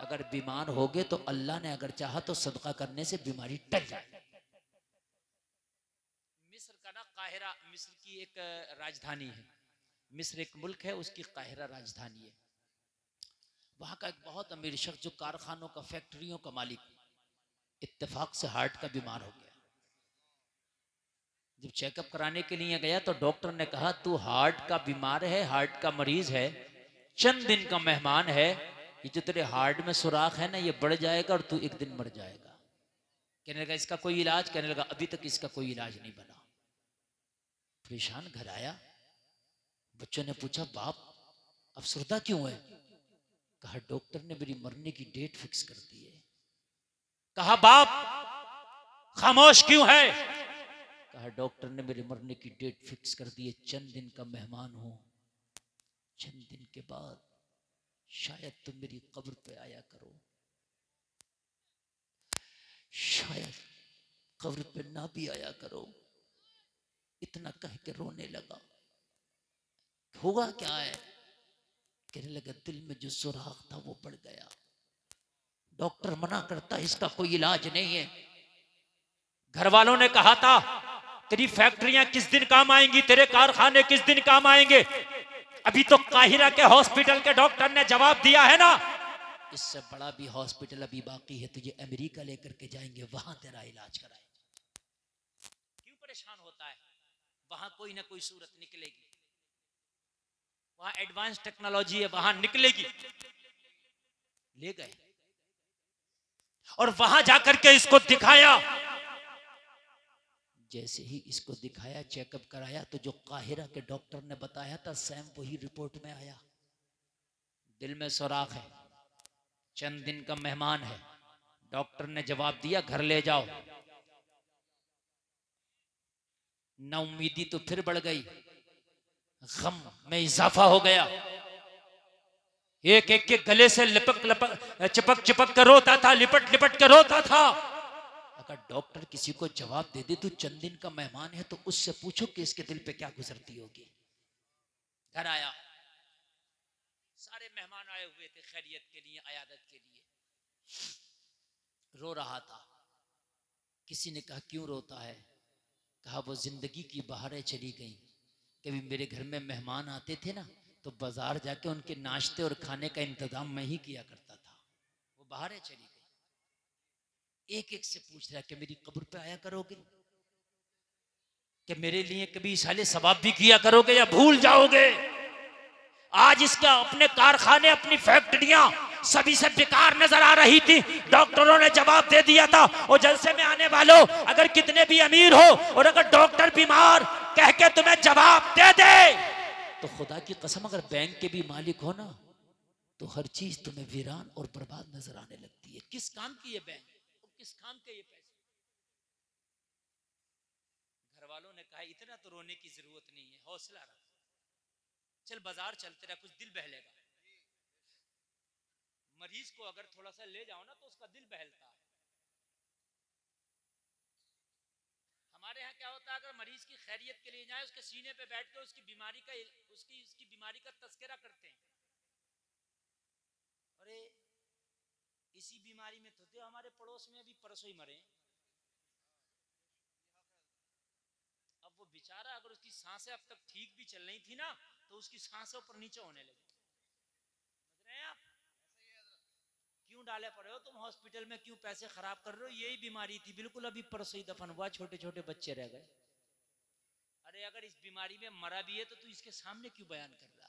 अगर बीमार होगे तो अल्लाह ने अगर चाहा तो सदका करने से बीमारी टल जाए। मिस्र का ना काहिरा, मिस्र की एक राजधानी है, मिस्र एक मुल्क है, उसकी काहिरा राजधानी है। वहां का एक बहुत अमीर शख्स जो कारखानों का, फैक्ट्रियों का मालिक, इत्तेफाक से हार्ट का बीमार हो गया। जब चेकअप कराने के लिए गया तो डॉक्टर ने कहा तू हार्ट का बीमार है, हार्ट का मरीज है, चंद दिन का मेहमान है, ये जो तेरे हार्ट में सुराख है ना ये बढ़ जाएगा और तू एक दिन मर जाएगा। कहने लगा इसका कोई इलाज? कहने लगा अभी तक इसका कोई इलाज नहीं बना। परेशान घर आया, बच्चों ने पूछा बाप अफसरदा क्यों है? कहा डॉक्टर ने मेरी मरने की डेट फिक्स कर दी है। कहा बाप खामोश क्यों है? कहा डॉक्टर ने मेरे मरने की डेट फिक्स कर दी है, चंद दिन का मेहमान हूं, चंद दिन के बाद शायद तुम मेरी कब्र पे आया करो, शायद कब्र पे ना भी आया करो। इतना कह के रोने लगा। होगा क्या है? कहने लगा दिल में जो सुराख था वो बढ़ गया, डॉक्टर मना करता इसका कोई इलाज नहीं है। घर वालों ने कहा था तेरी फैक्ट्रियां किस दिन काम आएंगी, तेरे कारखाने किस दिन काम आएंगे? अभी तो काहिरा के हॉस्पिटल के डॉक्टर ने जवाब दिया है ना, इससे बड़ा भी हॉस्पिटल अभी बाकी है, तुझे अमेरिका लेकर के जाएंगे, वहां तेरा इलाज कराएंगे। क्यों परेशान होता है? वहां कोई ना कोई सूरत निकलेगी, वहां एडवांस टेक्नोलॉजी है, वहां निकलेगी। ले गए और वहां जाकर के इसको दिखाया। जैसे ही इसको दिखाया, चेकअप कराया, तो जो काहिरा के डॉक्टर ने बताया था सेम वही रिपोर्ट में आया। दिल में सुराख है, चंद दिन का मेहमान है। डॉक्टर ने जवाब दिया घर ले जाओ। नाउमीदी तो फिर बढ़ गई, गम में इजाफा हो गया। एक एक के गले से चिपक चिपक कर रोता था, लिपट लिपट कर रोता था। अगर डॉक्टर किसी को जवाब दे दे तू चंद दिन का मेहमान है, तो उससे पूछो कि इसके दिल पे क्या गुजरती होगी। घर आया, सारे मेहमान आए हुए थे खैरियत के लिए, अयादत के लिए। रो रहा था। किसी ने कहा क्यों रोता है? कहा वो जिंदगी की बहारें चली गई। कभी मेरे घर में मेहमान आते थे ना, तो बाजार जाके उनके नाश्ते और खाने का इंतजाम मैं ही किया करता था। वो बहारें चली गई। एक एक से पूछ रहा कि मेरी कब्र पे आया करोगे, कि मेरे लिए कभी साले सवाब भी किया करोगे या भूल जाओगे? आज इसका अपने कारखाने, अपनी फैक्ट्रियां सभी से बेकार नजर आ रही थी। डॉक्टरों ने जवाब दे दिया था, और जलसे में आने वालों अगर कितने भी अमीर हो और अगर डॉक्टर बीमार कह के तुम्हें जवाब दे दे, तो खुदा की कसम अगर बैंक के भी मालिक हो ना, तो हर चीज तुम्हें वीरान और बर्बाद नजर आने लगती है। किस काम की ये बैंक, किस काम के ये पैसे? घर वालों ने कहा इतना तो रोने की जरूरत नहीं है, हौसला रख, चल बाजार चल, तेरा कुछ दिल बहलेगा। मरीज को अगर थोड़ा सा ले जाओ ना तो उसका दिल बहलता है। हमारे यहाँ क्या होता है, अगर मरीज की खैरियत के लिए जाए, उसके सीने पे बैठ कर उसकी बीमारी का तस्करा करते हैं। अरे इसी बीमारी में तो थे हमारे पड़ोस में अभी परसों ही मरे। अब वो बेचारा, अगर उसकी सांसें अब तक ठीक भी चल रही थी ना, तो उसकी सांसें ऊपर नीचे होने लगी। समझ रहे हैं आप? क्यों डाले पड़े हो तुम हॉस्पिटल में, क्यों पैसे खराब कर रहे हो? यही बीमारी थी, बिल्कुल अभी परसों ही दफन हुआ, छोटे छोटे बच्चे रह गए। अरे अगर इस बीमारी में मरा भी है तो तू इसके सामने क्यों बयान कर रहा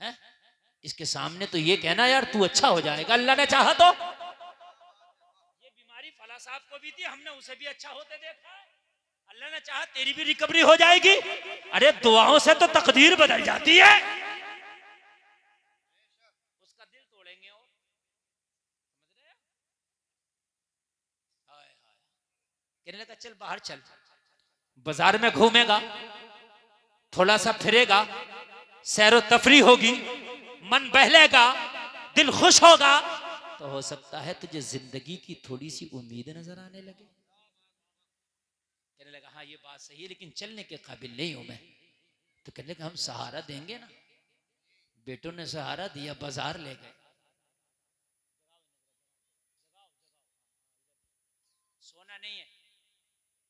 है? इसके सामने तो ये कहना यार तू अच्छा हो जाएगा, अल्लाह ने चाहा तो। ये बीमारी फला साहब को भी थी, हमने उसे भी अच्छा होते देखा है। अल्लाह ने चाहा तेरी भी रिकवरी हो जाएगी। अरे दुआओं से तो तकदीर बदल जाती है। उसका दिल तोड़ेंगे और समझ रहे हैं? हाय हाय, कहने लगा चल बाहर चल, बाजार में घूमेगा, थोड़ा सा फिरेगा, सैरो तफरी होगी, मन बहलेगा, दिल खुश होगा, तो हो सकता है तुझे जिंदगी की थोड़ी सी उम्मीद नजर आने लगे। कहने लगा हाँ ये बात सही है, लेकिन चलने के काबिल नहीं हूं मैं। तो कहने लगा हम सहारा देंगे ना। बेटों ने सहारा दिया, बाजार ले गए। सोना नहीं है,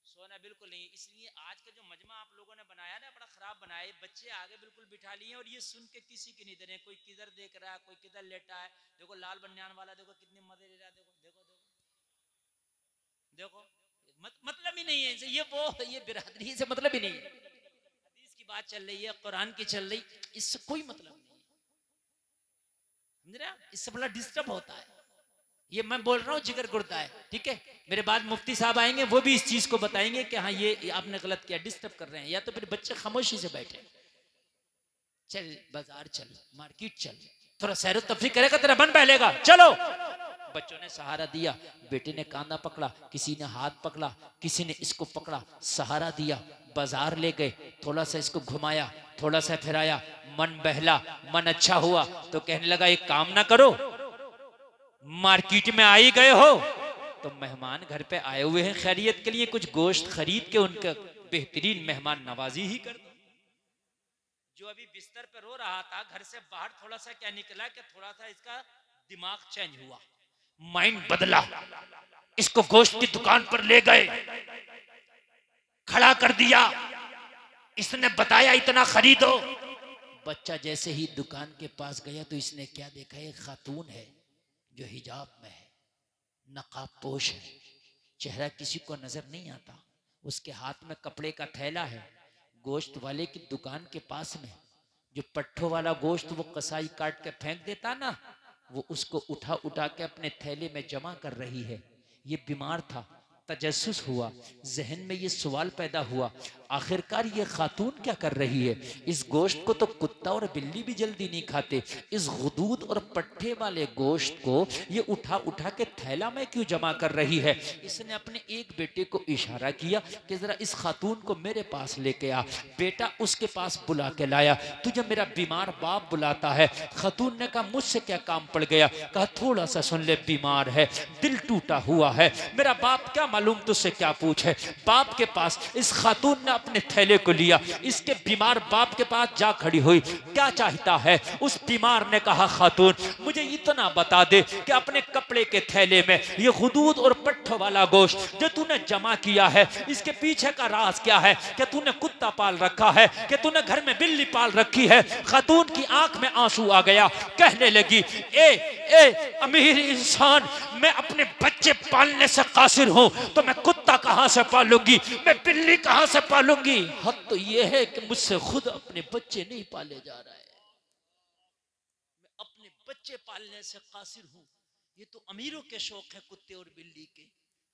सोना बिल्कुल नहीं। इसलिए आज का जो मजमा आप लोगों ने बनाया ना, बड़ा खराब बनाया। बच्चे आगे बिल्कुल बिठा लिए और ये सुन के किसी की नहीं दे रहे। कोई किधर देख रहा है, कोई किधर लेटा है। देखो लाल बनियान वाला, देखो कितने मजे ले रहा है। देखो देखो देखो देखो, मतलब ही नहीं है इनसे, ये बिरादरी से मतलब ही नहीं है। हदीस की बात चल रही है, कुरान की चल रही, इससे कोई मतलब नहीं है, समझ रहे हैं? इससे बड़ा डिस्टर्ब होता है। ये मैं बोल रहा हूँ जिगर गुर्दा है, ठीक है। मेरे बाद मुफ्ती साहब आएंगे, वो भी इस चीज को बताएंगे कि हाँ ये आपने गलत किया, डिस्टर्ब कर रहे हैं। या तो फिर बच्चे खामोशी से बैठे, चल बाजार चल, मार्केट चल, थोड़ा सैर तफरी करेगा, तेरा मन बहलेगा, चलो। बच्चों ने सहारा दिया, बेटे ने कांधा पकड़ा, किसी ने हाथ पकड़ा, किसी ने इसको पकड़ा, सहारा दिया, बाजार ले गए, थोड़ा सा इसको घुमाया, थोड़ा सा फिराया, मन बहला, मन अच्छा हुआ तो कहने लगा एक काम ना करो, मार्केट में आ ही गए हो तो मेहमान घर पे आए हुए हैं खैरियत के लिए, कुछ गोश्त खरीद के उनका बेहतरीन मेहमान नवाजी ही कर दो। जो अभी बिस्तर पे रो रहा था, घर से बाहर थोड़ा सा क्या निकला कि थोड़ा सा इसका दिमाग चेंज हुआ, माइंड बदला, इसको गोश्त की दुकान पर ले गए, खड़ा कर दिया, इसने बताया इतना खरीदो। बच्चा जैसे ही दुकान के पास गया तो इसने क्या देखा, एक खातून है जो हिजाब में है, नकाब पोश है, चेहरा किसी को नजर नहीं आता, उसके हाथ में कपड़े का थैला है, गोश्त वाले की दुकान के पास में जो पट्ठों वाला गोश्त वो कसाई काट के फेंक देता ना, वो उसको उठा उठा के अपने थैले में जमा कर रही है। ये बीमार था, तजस्सुस हुआ, जहन में ये सवाल पैदा हुआ, आखिरकार ये खातून क्या कर रही है, इस गोश्त को तो कुत्ता और बिल्ली भी जल्दी नहीं खाते, इस गुदूद और पट्टे वाले गोश्त को ये उठा उठा के थैला में क्यों जमा कर रही है। इसने अपने एक बेटे को इशारा किया कि जरा इस खातून को मेरे पास लेके आ। बेटा उसके पास बुला के लाया, तुझे मेरा बीमार बाप बुलाता है। खातून ने कहा मुझसे क्या काम पड़ गया, कहा थोड़ा सा सुन ले, बीमार है, दिल टूटा हुआ है, मेरा बाप क्या मालूम तुझसे क्या पूछे। बाप के पास इस खातून ने अपने थैले को लिया, इसके बीमार बाप के पास जा खड़ी हुई, क्या चाहता है। उस बीमार ने कहा खातून मुझे इतना बता दे कि अपने कपड़े के थैले में ये गुदूद और पट्ठों वाला गोश्त जो तूने जमा किया है, इसके पीछे का राज क्या है, कि तूने कुत्ता पाल रखा है, कि तूने घर में बिल्ली पाल रखी है। खातून की आंख में आंसू आ गया, कहने लगी ए अमीर इंसान, मैं अपने बच्चे पालने से कासिर हूं तो मैं कुत्ता कहां से पालूंगी, मैं बिल्ली कहां से पालूंगी। हद तो यह है कि मुझसे खुद अपने बच्चे नहीं पाले जा रहा है, मैं अपने बच्चे पालने से कासिर हूं। ये तो अमीरों के शौक है कुत्ते और बिल्ली के,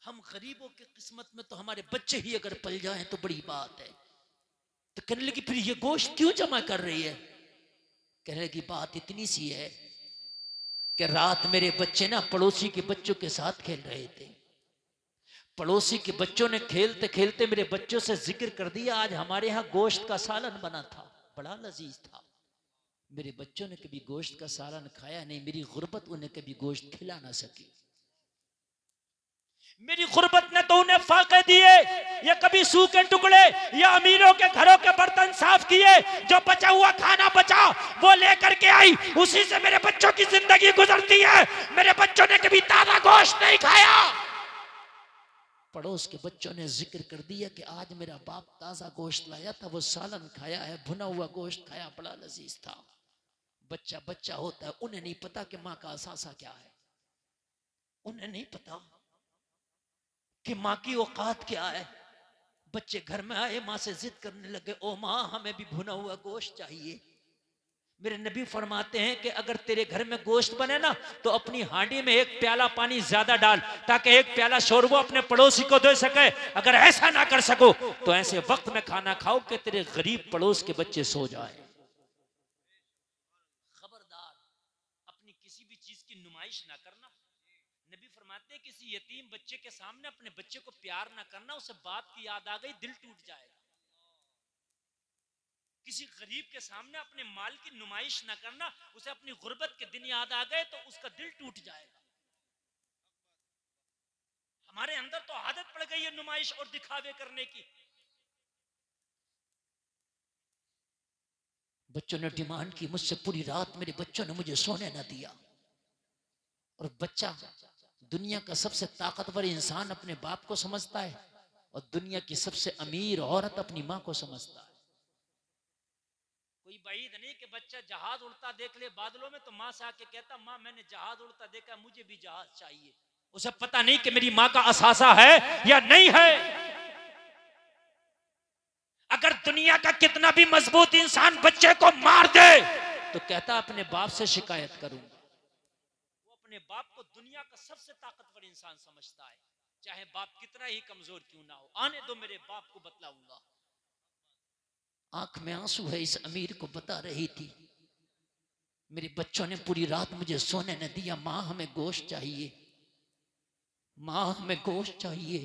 हम गरीबों की किस्मत में तो हमारे बच्चे ही अगर पल जाएं तो बड़ी बात है। तो कहने लगी फिर ये गोश्त क्यों जमा कर रही है। कहने लगी बात इतनी सी है कि रात मेरे बच्चे ना पड़ोसी के बच्चों के साथ खेल रहे थे, पड़ोसी के बच्चों ने खेलते खेलते मेरे बच्चों से जिक्र कर दिया आज हमारे यहाँ गोश्त का सालन बना था, बड़ा लजीज था। मेरे बच्चों ने कभी गोश्त का सालन खाया नहीं, मेरी गुर्बत उन्हें कभी गोश्त खिला ना सकी। मेरी गुर्बत ने तो उन्हें फाके दिए, या कभी सूखे टुकड़े या अमीरों के घरों के बर्तन साफ किए, जो बचा हुआ खाना बचा वो लेकर के आई, उसी से मेरे बच्चों की जिंदगी गुजरती है। मेरे बच्चों ने कभी ताजा गोश्त नहीं खाया। पड़ोस के बच्चों ने जिक्र कर दिया कि आज मेरा बाप ताजा गोश्त लाया था, वो सालन खाया है, भुना हुआ गोश्त खाया, बड़ा लजीज था। बच्चा बच्चा होता है, उन्हें नहीं पता कि माँ का असासा क्या है, उन्हें नहीं पता कि माँ की औकात क्या है। बच्चे घर में आए, माँ से जिद करने लगे, ओ माँ हमें भी भुना हुआ गोश्त चाहिए। मेरे नबी फरमाते हैं कि अगर तेरे घर में गोश्त बने ना तो अपनी हांडी में एक प्याला पानी ज्यादा डाल, ताकि एक प्याला शोरबा अपने पड़ोसी को दे सके। अगर ऐसा ना कर सको तो ऐसे वक्त में खाना खाओ कि तेरे गरीब पड़ोस के बच्चे सो जाए। खबरदार अपनी किसी भी चीज की नुमाइश ना करना। नबी फरमाते हैं किसी यतीम बच्चे के सामने अपने बच्चे को प्यार ना करना, उसे बाप की याद आ गई दिल टूट जाएगा। किसी गरीब के सामने अपने माल की नुमाइश ना करना, उसे अपनी गुर्बत के दिन याद आ गए तो उसका दिल टूट जाएगा। हमारे अंदर तो आदत पड़ गई है नुमाइश और दिखावे करने की। बच्चों ने डिमांड की मुझसे, पूरी रात मेरे बच्चों ने मुझे सोने ना दिया। और बच्चा दुनिया का सबसे ताकतवर इंसान अपने बाप को समझता है, और दुनिया की सबसे अमीर औरत अपनी माँ को समझता है। कोई बाईद नहीं कि बच्चा जहाज उड़ता देख ले बादलों में तो माँ से आके कहता माँ मैंने जहाज उड़ता देखा, मुझे भी जहाज चाहिए। उसे पता नहीं कि मेरी मां का असासा है या नहीं है। अगर दुनिया का कितना भी मजबूत इंसान बच्चे को मार दे तो कहता अपने बाप से शिकायत करूंगा। वो अपने बाप को दुनिया का सबसे ताकतवर इंसान समझता है, चाहे बाप कितना ही कमजोर क्यों ना हो। आने दो, मेरे बाप को बतलाऊंगा। आंख में आंसू है, इस अमीर को बता रही थी, मेरे बच्चों ने पूरी रात मुझे सोने न दिया। मां हमें गोश्त चाहिए, मां हमें गोश्त चाहिए।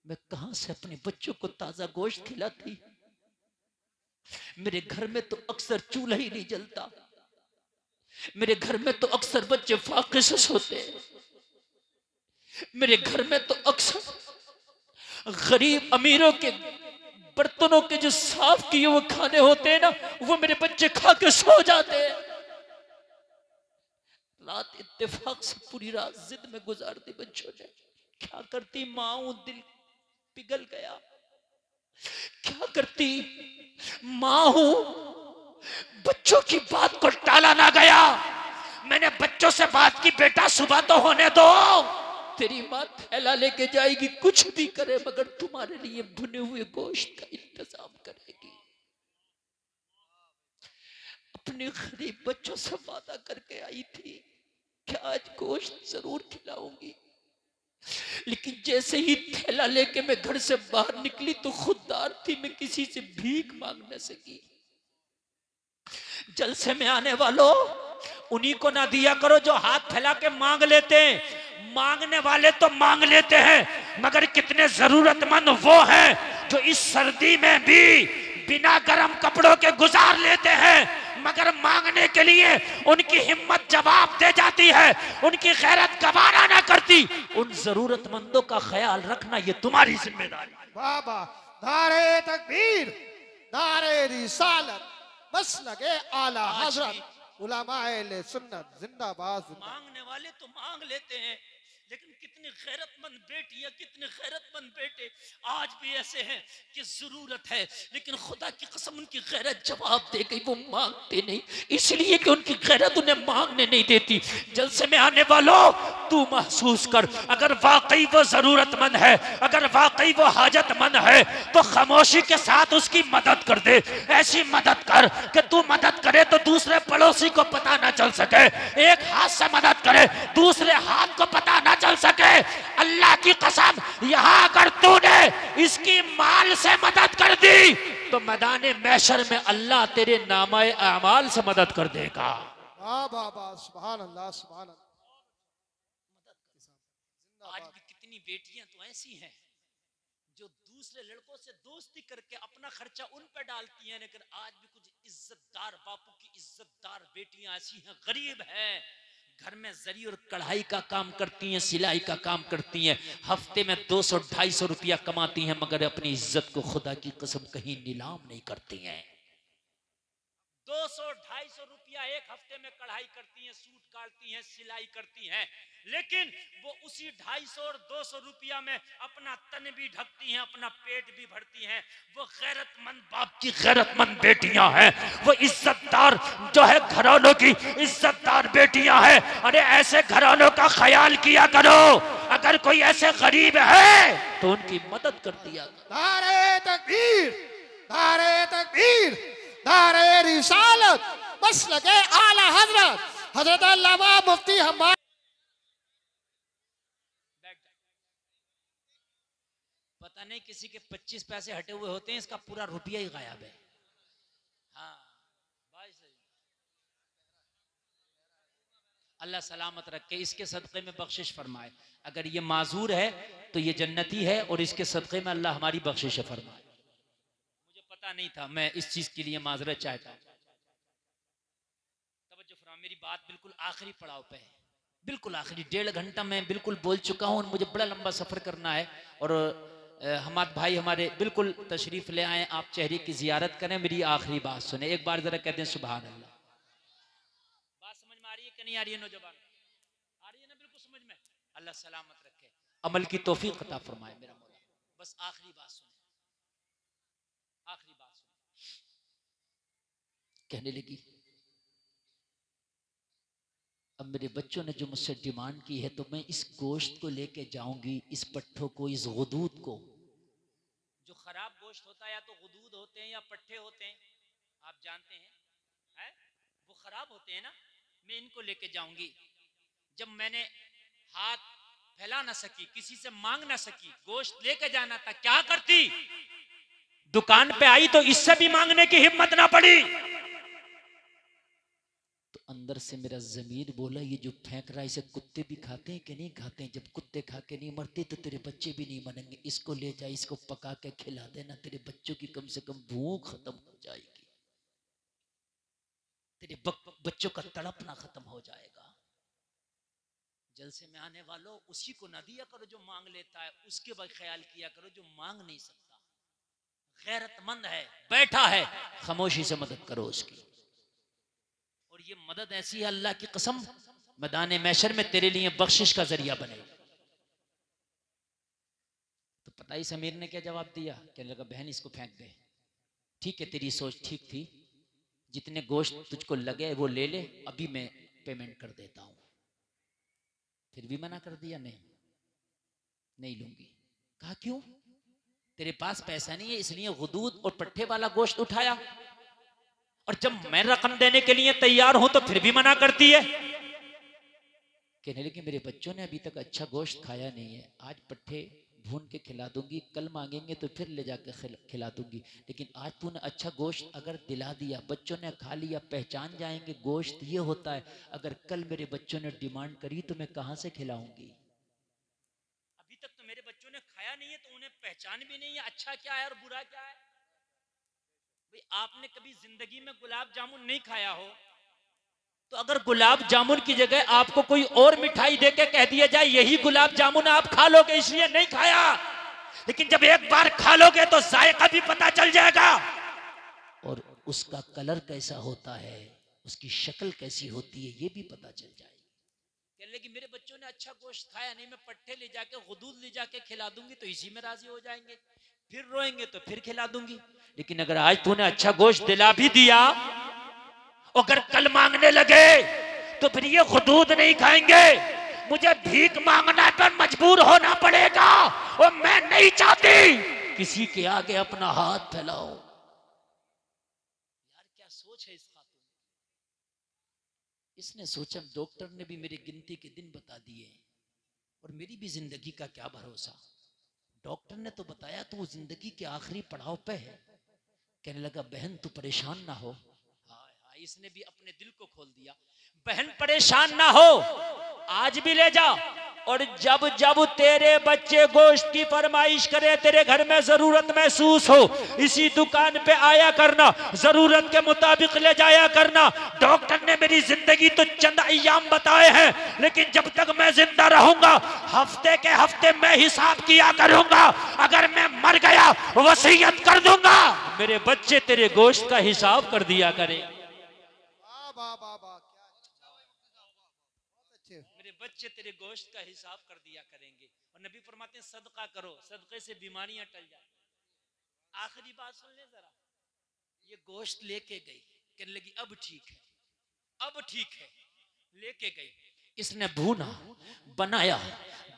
मैं कहां से अपने बच्चों को ताजा गोश्त खिलाती। मेरे घर में तो अक्सर चूल्हा ही नहीं जलता, मेरे घर में तो अक्सर बच्चे फाके से सोते, मेरे घर में तो अक्सर गरीब अमीरों के बर्तनों के जो साफ किए हुए खाने होते हैं ना, वो मेरे बच्चे खा के सो जाते हैं। रात इत्तेफाक से पूरी रात जिद में गुजारती बच्चों ने। क्या करती माँ, दिल पिघल गया। क्या करती माँ हूं, बच्चों की बात को टाला ना गया। मैंने बच्चों से बात की, बेटा सुबह तो होने दो, तेरी माँ थैला लेके जाएगी, कुछ भी करे मगर तुम्हारे लिए भुने हुए गोश्त का इंतजाम करेगी। अपने गरीब बच्चों से वादा करके आई थी कि आज गोश्त जरूर खिलाऊंगी, लेकिन जैसे ही थैला लेके मैं घर से बाहर निकली तो खुददार थी, मैं किसी से भीख मांग न सकी। जलसे में आने वालों, उन्हीं को ना दिया करो जो हाथ फैला के मांग लेते हैं। मांगने वाले तो मांग लेते हैं, मगर कितने जरूरतमंद वो हैं जो इस सर्दी में भी बिना गर्म कपड़ों के गुजार लेते हैं, मगर मांगने के लिए उनकी हिम्मत जवाब दे जाती है, उनकी गैरत गवारा ना करती। उन जरूरतमंदों का ख्याल रखना ये तुम्हारी जिम्मेदारी। बाबा नारे तकबीर, नारे रिसालत, मसलके आला हजरत उलमाए सुन्नत जिंदाबाद। मांगने वाले तो मांग लेते हैं, लेकिन कितनी गैरतमंद बेटियां, कितने गैरतमंद बेटे आज भी ऐसे हैं कि जरूरत है, लेकिन खुदा की कसम उनकी गैरत जवाब दे गई, वो मांगते नहीं, इसलिए कि उनकी गैरत उन्हें मांगने नहीं देती। जलसे में आने वालों, तू महसूस कर, अगर वाकई वो जरूरतमंद है, अगर वाकई वो हाजतमंद है, तो खामोशी के साथ उसकी मदद कर दे। ऐसी मदद कर कि तू मदद करे तो दूसरे पड़ोसी को पता ना चल सके, एक हाथ से मदद करे दूसरे हाथ को पता ना चल सके। अल्लाह की कसम, यहां अगर तूने इसकी माल से मदद कर दी तो मैदाने महशर में अल्लाह तेरे नामाए अमाल से मदद कर देगा। वाह बाबा, सुभान अल्लाह, सुभान अल्लाह। आज भी कितनी बेटियां तो ऐसी हैं जो दूसरे लड़कों से दोस्ती करके अपना खर्चा उन पर डालती हैं, लेकिन आज भी कुछ इज्जतदार बापू की इज्जतदार बेटियां ऐसी हैं, गरीब हैं, घर में जरी और कढ़ाई का काम करती हैं, सिलाई का काम करती हैं, हफ्ते में 200-250 रुपया कमाती हैं, मगर अपनी इज्जत को खुदा की कसम कहीं नीलाम नहीं करती हैं। 200-250 रुपया एक हफ्ते में कढ़ाई करती हैं, सूट काटती हैं, सिलाई करती हैं, लेकिन वो उसी 250 और 200 रुपया में अपना तन भी ढकती हैं, अपना पेट भी भरती हैं। वो गैरतमंद बाप की गैरतमंद बेटियां हैं, वो इज्जतदार जो है घरानों की इज्जतदार बेटियां हैं। अरे ऐसे घरानों का ख्याल किया करो, अगर कोई ऐसे गरीब है तो उनकी मदद कर दिया। नारे तकबीर, नारे तकबीर, नारे रिसालत, मसलके आला हजरत हजरत अल्लामा मुफ्ती हमारे। पता नहीं किसी के 25 पैसे हटे हुए होते हैं, इसका पूरा रुपया ही गायब है। हाँ भाई सही। अल्लाह सलामत रखे, इसके सदक़े में बख्शिश फरमाए। अगर ये माजूर है तो ये जन्नती है, और इसके सदक़े में अल्लाह हमारी बख्शिश फरमाए। मुझे पता नहीं था, मैं इस चीज के लिए माजरत चाहता हूं। तवज्जो फरमाए, मेरी बात बिल्कुल आखिरी पड़ाव पे है, बिल्कुल आखिरी। 1.5 घंटा मैं बिल्कुल बोल चुका हूं और मुझे बड़ा लंबा सफर करना है। और हमारे भाई हमारे बिल्कुल तशरीफ ले आए, आप चेहरे की जियारत करें। मेरी आखिरी बात सुने, एक बार जरा कहते हैं सुभान अल्लाह। बात समझ में आ रही है कि नहीं आ रही है? नौजवान आ रही है ना? बिल्कुल समझ में। अल्लाह सलामत रखे, अमल की तौफीक अता फरमाए मेरा मौला। बस आखिरी बात सुने, आखिरी बात सुने। कहने लगी अब मेरे बच्चों ने जो मुझसे डिमांड की है तो मैं इस गोश्त को लेके जाऊंगी, इस पट्ठों को, इस गुदूद को। जो खराब गोश्त होता है या तो गुदूद होते हैं या पट्टे होते हैं, आप जानते हैं, है? वो खराब होते हैं ना, मैं इनको लेके जाऊंगी। जब मैंने हाथ फैला ना सकी, किसी से मांग ना सकी, गोश्त लेके जाना था, क्या करती? दुकान पे आई तो इससे भी मांगने की हिम्मत ना पड़ी। तो अंदर से मेरा ज़मीर बोला ये जो फेंक रहा है इसे कुत्ते भी खाते हैं कि नहीं खाते हैं? जब कुत्ते खा के नहीं मरते तो तेरे बच्चे भी नहीं मरेंगे। इसको ले जा, इसको पका के खिला देना, तेरे बच्चों की कम से कम भूख खत्म हो जाएगी, तेरे बच्चों का तड़पना खत्म हो जाएगा। जलसे में आने वालों, उसी को ना दिया करो जो मांग लेता है, उसके बाद ख्याल किया करो जो मांग नहीं सकता, गैरतमंद है, बैठा है, खामोशी से मदद करो उसकी। और ये मदद ऐसी है, अल्लाह की कसम, मैदान महशर में तेरे लिए बख्शिश का जरिया बनेगी। तो पता ही समीर ने क्या जवाब दिया? कहने लगा बहन इसको फेंक दे। ठीक है, तेरी सोच ठीक थी, जितने गोश्त तुझको लगे वो ले ले, अभी मैं पेमेंट कर देता हूं। फिर भी मना कर दिया, नहीं लूंगी। कहा क्यों? तेरे पास पैसा नहीं है इसलिए गुदूद और पट्ठे वाला गोश्त उठाया, और जब मैं रकम देने के लिए तैयार हूं तो फिर भी मना करती है। कहने लगे मेरे बच्चों ने अभी तक अच्छा गोश्त खाया नहीं है, आज पट्ठे भून के खिला दूंगी, कल मांगेंगे तो फिर ले जाकर खिला दूंगी, लेकिन आज तूने अच्छा गोश्त अगर दिला दिया, बच्चों ने खा लिया, पहचान जाएंगे गोश्त ये होता है। अगर कल मेरे बच्चों ने डिमांड करी तो मैं कहां से खिलाऊंगी? अभी तक तो मेरे बच्चों ने खाया नहीं है तो उन्हें पहचान भी नहीं है अच्छा क्या है और बुरा क्या है। भाई आपने कभी जिंदगी में गुलाब जामुन नहीं खाया हो तो अगर गुलाब जामुन की जगह आपको कोई और मिठाई देके कह दिया जाए यही गुलाब जामुन आप खा लोगे, इसलिए नहीं खाया, लेकिन जब एक बार खा लोगे तो जायका भी पता चल जाएगा, और उसका कलर कैसा होता है, उसकी शक्ल कैसी होती है ये भी पता चल जाएगी। कहने लगी मेरे बच्चों ने अच्छा गोश्त खाया नहीं, मैं पट्टे ले जाके गुदूद ले जाके खिला दूंगी तो इसी में राजी हो जाएंगे, फिर रोएंगे तो फिर खिला दूंगी। लेकिन अगर आज तूने अच्छा गोश्त दिला भी दिया, अगर कल मांगने लगे तो फिर ये खुदूद नहीं खाएंगे, मुझे भीख मांगना पर मजबूर होना पड़ेगा, और मैं नहीं चाहती किसी के आगे अपना हाथ फैलाओ। यार क्या सोच है इस खातून। इसने सोचा डॉक्टर ने भी मेरी गिनती के दिन बता दिए और मेरी भी जिंदगी का क्या भरोसा। डॉक्टर ने तो बताया तो जिंदगी के आखिरी पड़ाव पे है। कहने लगा बहन तू परेशान ना हो। इसने भी अपने दिल को खोल दिया। बहन परेशान ना हो, आज भी ले जा, और जब जब तेरे बच्चे गोश्त की फरमाइश करे, तेरे घर में जरूरत महसूस हो, इसी दुकान पे आया करना, जरूरत के मुताबिक ले जाया करना। डॉक्टर ने मेरी जिंदगी तो चंद अय्याम बताए हैं, लेकिन जब तक मैं जिंदा रहूंगा हफ्ते के हफ्ते मैं हिसाब किया करूंगा, अगर मैं मर गया वसीयत कर दूंगा मेरे बच्चे तेरे गोश्त का हिसाब कर दिया करें। मेरे बच्चे तेरे गोश्त का हिसाब कर दिया करेंगे। और नबी फरमाते हैं सदका करो, सदके से बीमारियां टल जाए। आखिरी बात सुन ले जरा, ये गोश्त लेके गई, कहने लगी अब ठीक है, अब ठीक है, लेके गई। इसने भूना, बनाया,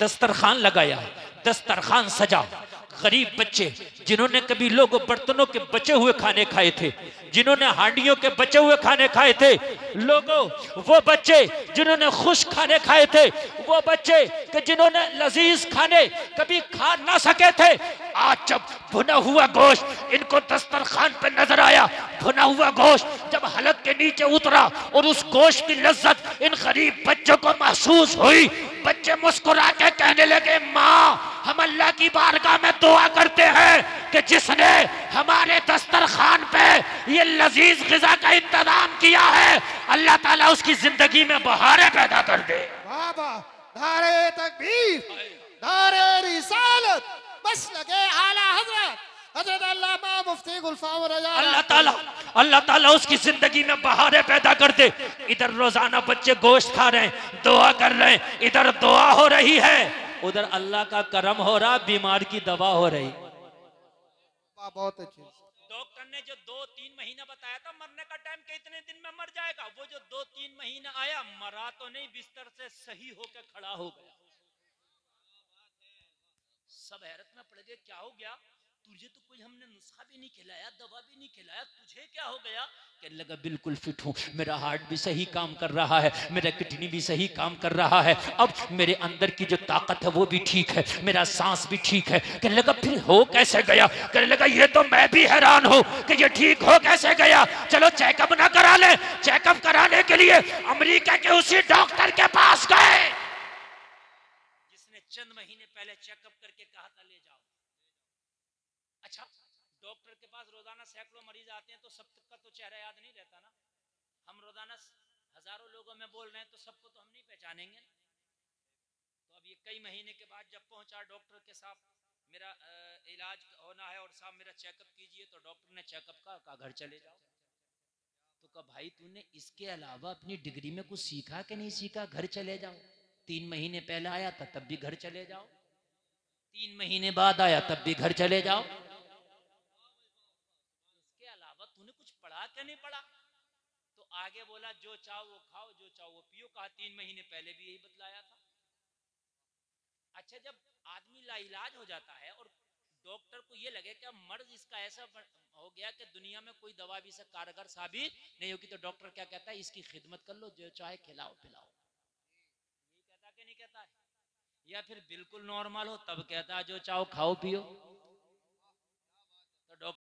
दस्तरखान लगाया, दस्तरखान सजा। गरीब बच्चे जिन्होंने कभी लोगों बर्तनों के बचे हुए खाने खाए थे, जिन्होंने हांडियों के बचे हुए खाने खाए थे, लोगों वो बच्चे जिन्होंने खुश खाने खाए थे, वो बच्चे कि जिन्होंने लजीज खाने कभी खा ना सके थे, आज जब भुना हुआ गोश्त इनको दस्तरखान पे नजर आया, भुना हुआ गोश्त जब हलक के नीचे उतरा और उस गोश्त की लज्जत इन गरीब बच्चों को महसूस हुई, बच्चे मुस्कुरा के कहने लगे माँ हम अल्लाह की बारगाह में दुआ करते हैं कि जिसने हमारे दस्तरखान पे ये लजीज ग़िज़ा का इंतजाम किया है, अल्लाह ताला उसकी जिंदगी में बहारें पैदा कर दे। बाबा नारे तकबीर, नारे रिसालत, बस लगे आला हजरत हजरत अल्लामा मुफ्ती गुलफाम रजा, अल्लाह ताला उसकी जिंदगी में बहारें पैदा कर दे। इधर रोजाना बच्चे गोश्त खा रहे हैं, दुआ कर रहे हैं, इधर दुआ हो रही है, उधर अल्लाह का करम हो रहा, बीमार की दवा हो रही। बहुत अच्छी। डॉक्टर डॉक्टर ने जो 2-3 महीना बताया था मरने का टाइम के इतने दिन में मर जाएगा, वो जो 2-3 महीना आया, मरा तो नहीं, बिस्तर से सही होकर खड़ा हो गया। सब हैरत में पड़ गए, क्या हो गया? तुझे तो कोई हमने नुस्खा भी नहीं खिलाया, दवा भी नहीं खिलाया, तुझे क्या हो गया? कहने लगा बिल्कुल फिट हूँ, मेरा हार्ट भी सही काम कर रहा है, मेरा किडनी भी सही काम कर रहा है, अब मेरे अंदर की जो ताकत है वो भी ठीक है, मेरा सांस भी ठीक है। कहने लगा फिर हो कैसे गया? कहने लगा ये तो मैं भी हैरान हूँ कि ये ठीक हो कैसे गया। चलो चेकअप ना करा ले। चेकअप कराने के लिए अमेरिका के उसी डॉक्टर के पास गए जिसने चंद महीने पहले चेकअप करके कहा था ले जाओ। अच्छा, डॉक्टर के पास रोजाना सैकड़ों मरीज आते हैं, तो सबका तो चेहरा याद नहीं रहता ना। हम रोजाना हजारों लोगों में बोल रहे हैं, तो सबको तो हम नहीं पहचानेंगे। तो अब ये कई महीने के बाद जब पहुंचा डॉक्टर के साथ, मेरा इलाज होना है और साहब मेरा चेकअप कीजिए, तो डॉक्टर ने चेकअप का घर चले जाओ। तो कहा भाई तूने इसके अलावा अपनी डिग्री में कुछ सीखा कि नहीं सीखा? घर चले जाओ। 3 महीने पहले आया था तब भी घर चले जाओ, 3 महीने बाद आया तब भी घर चले जाओ। इसके अलावा तूने कुछ पढ़ा क्या नहीं पढ़ा? तो आगे बोला जो चाहो वो खाओ, जो चाहो वो पियो। कहा 3 महीने पहले भी यही बतलाया था। अच्छा, जब आदमी लाइलाज हो जाता है और डॉक्टर को ये लगे कि मर्ज इसका ऐसा हो गया कि दुनिया में कोई दवा भी से कारगर साबित नहीं होगी, तो डॉक्टर क्या कहता है? इसकी खिदमत कर लो, जो चाहे खिलाओ पिलाओ। ये कहता कि नहीं कहता है? या फिर बिल्कुल नॉर्मल हो तब कहता है जो चाहो खाओ पियो।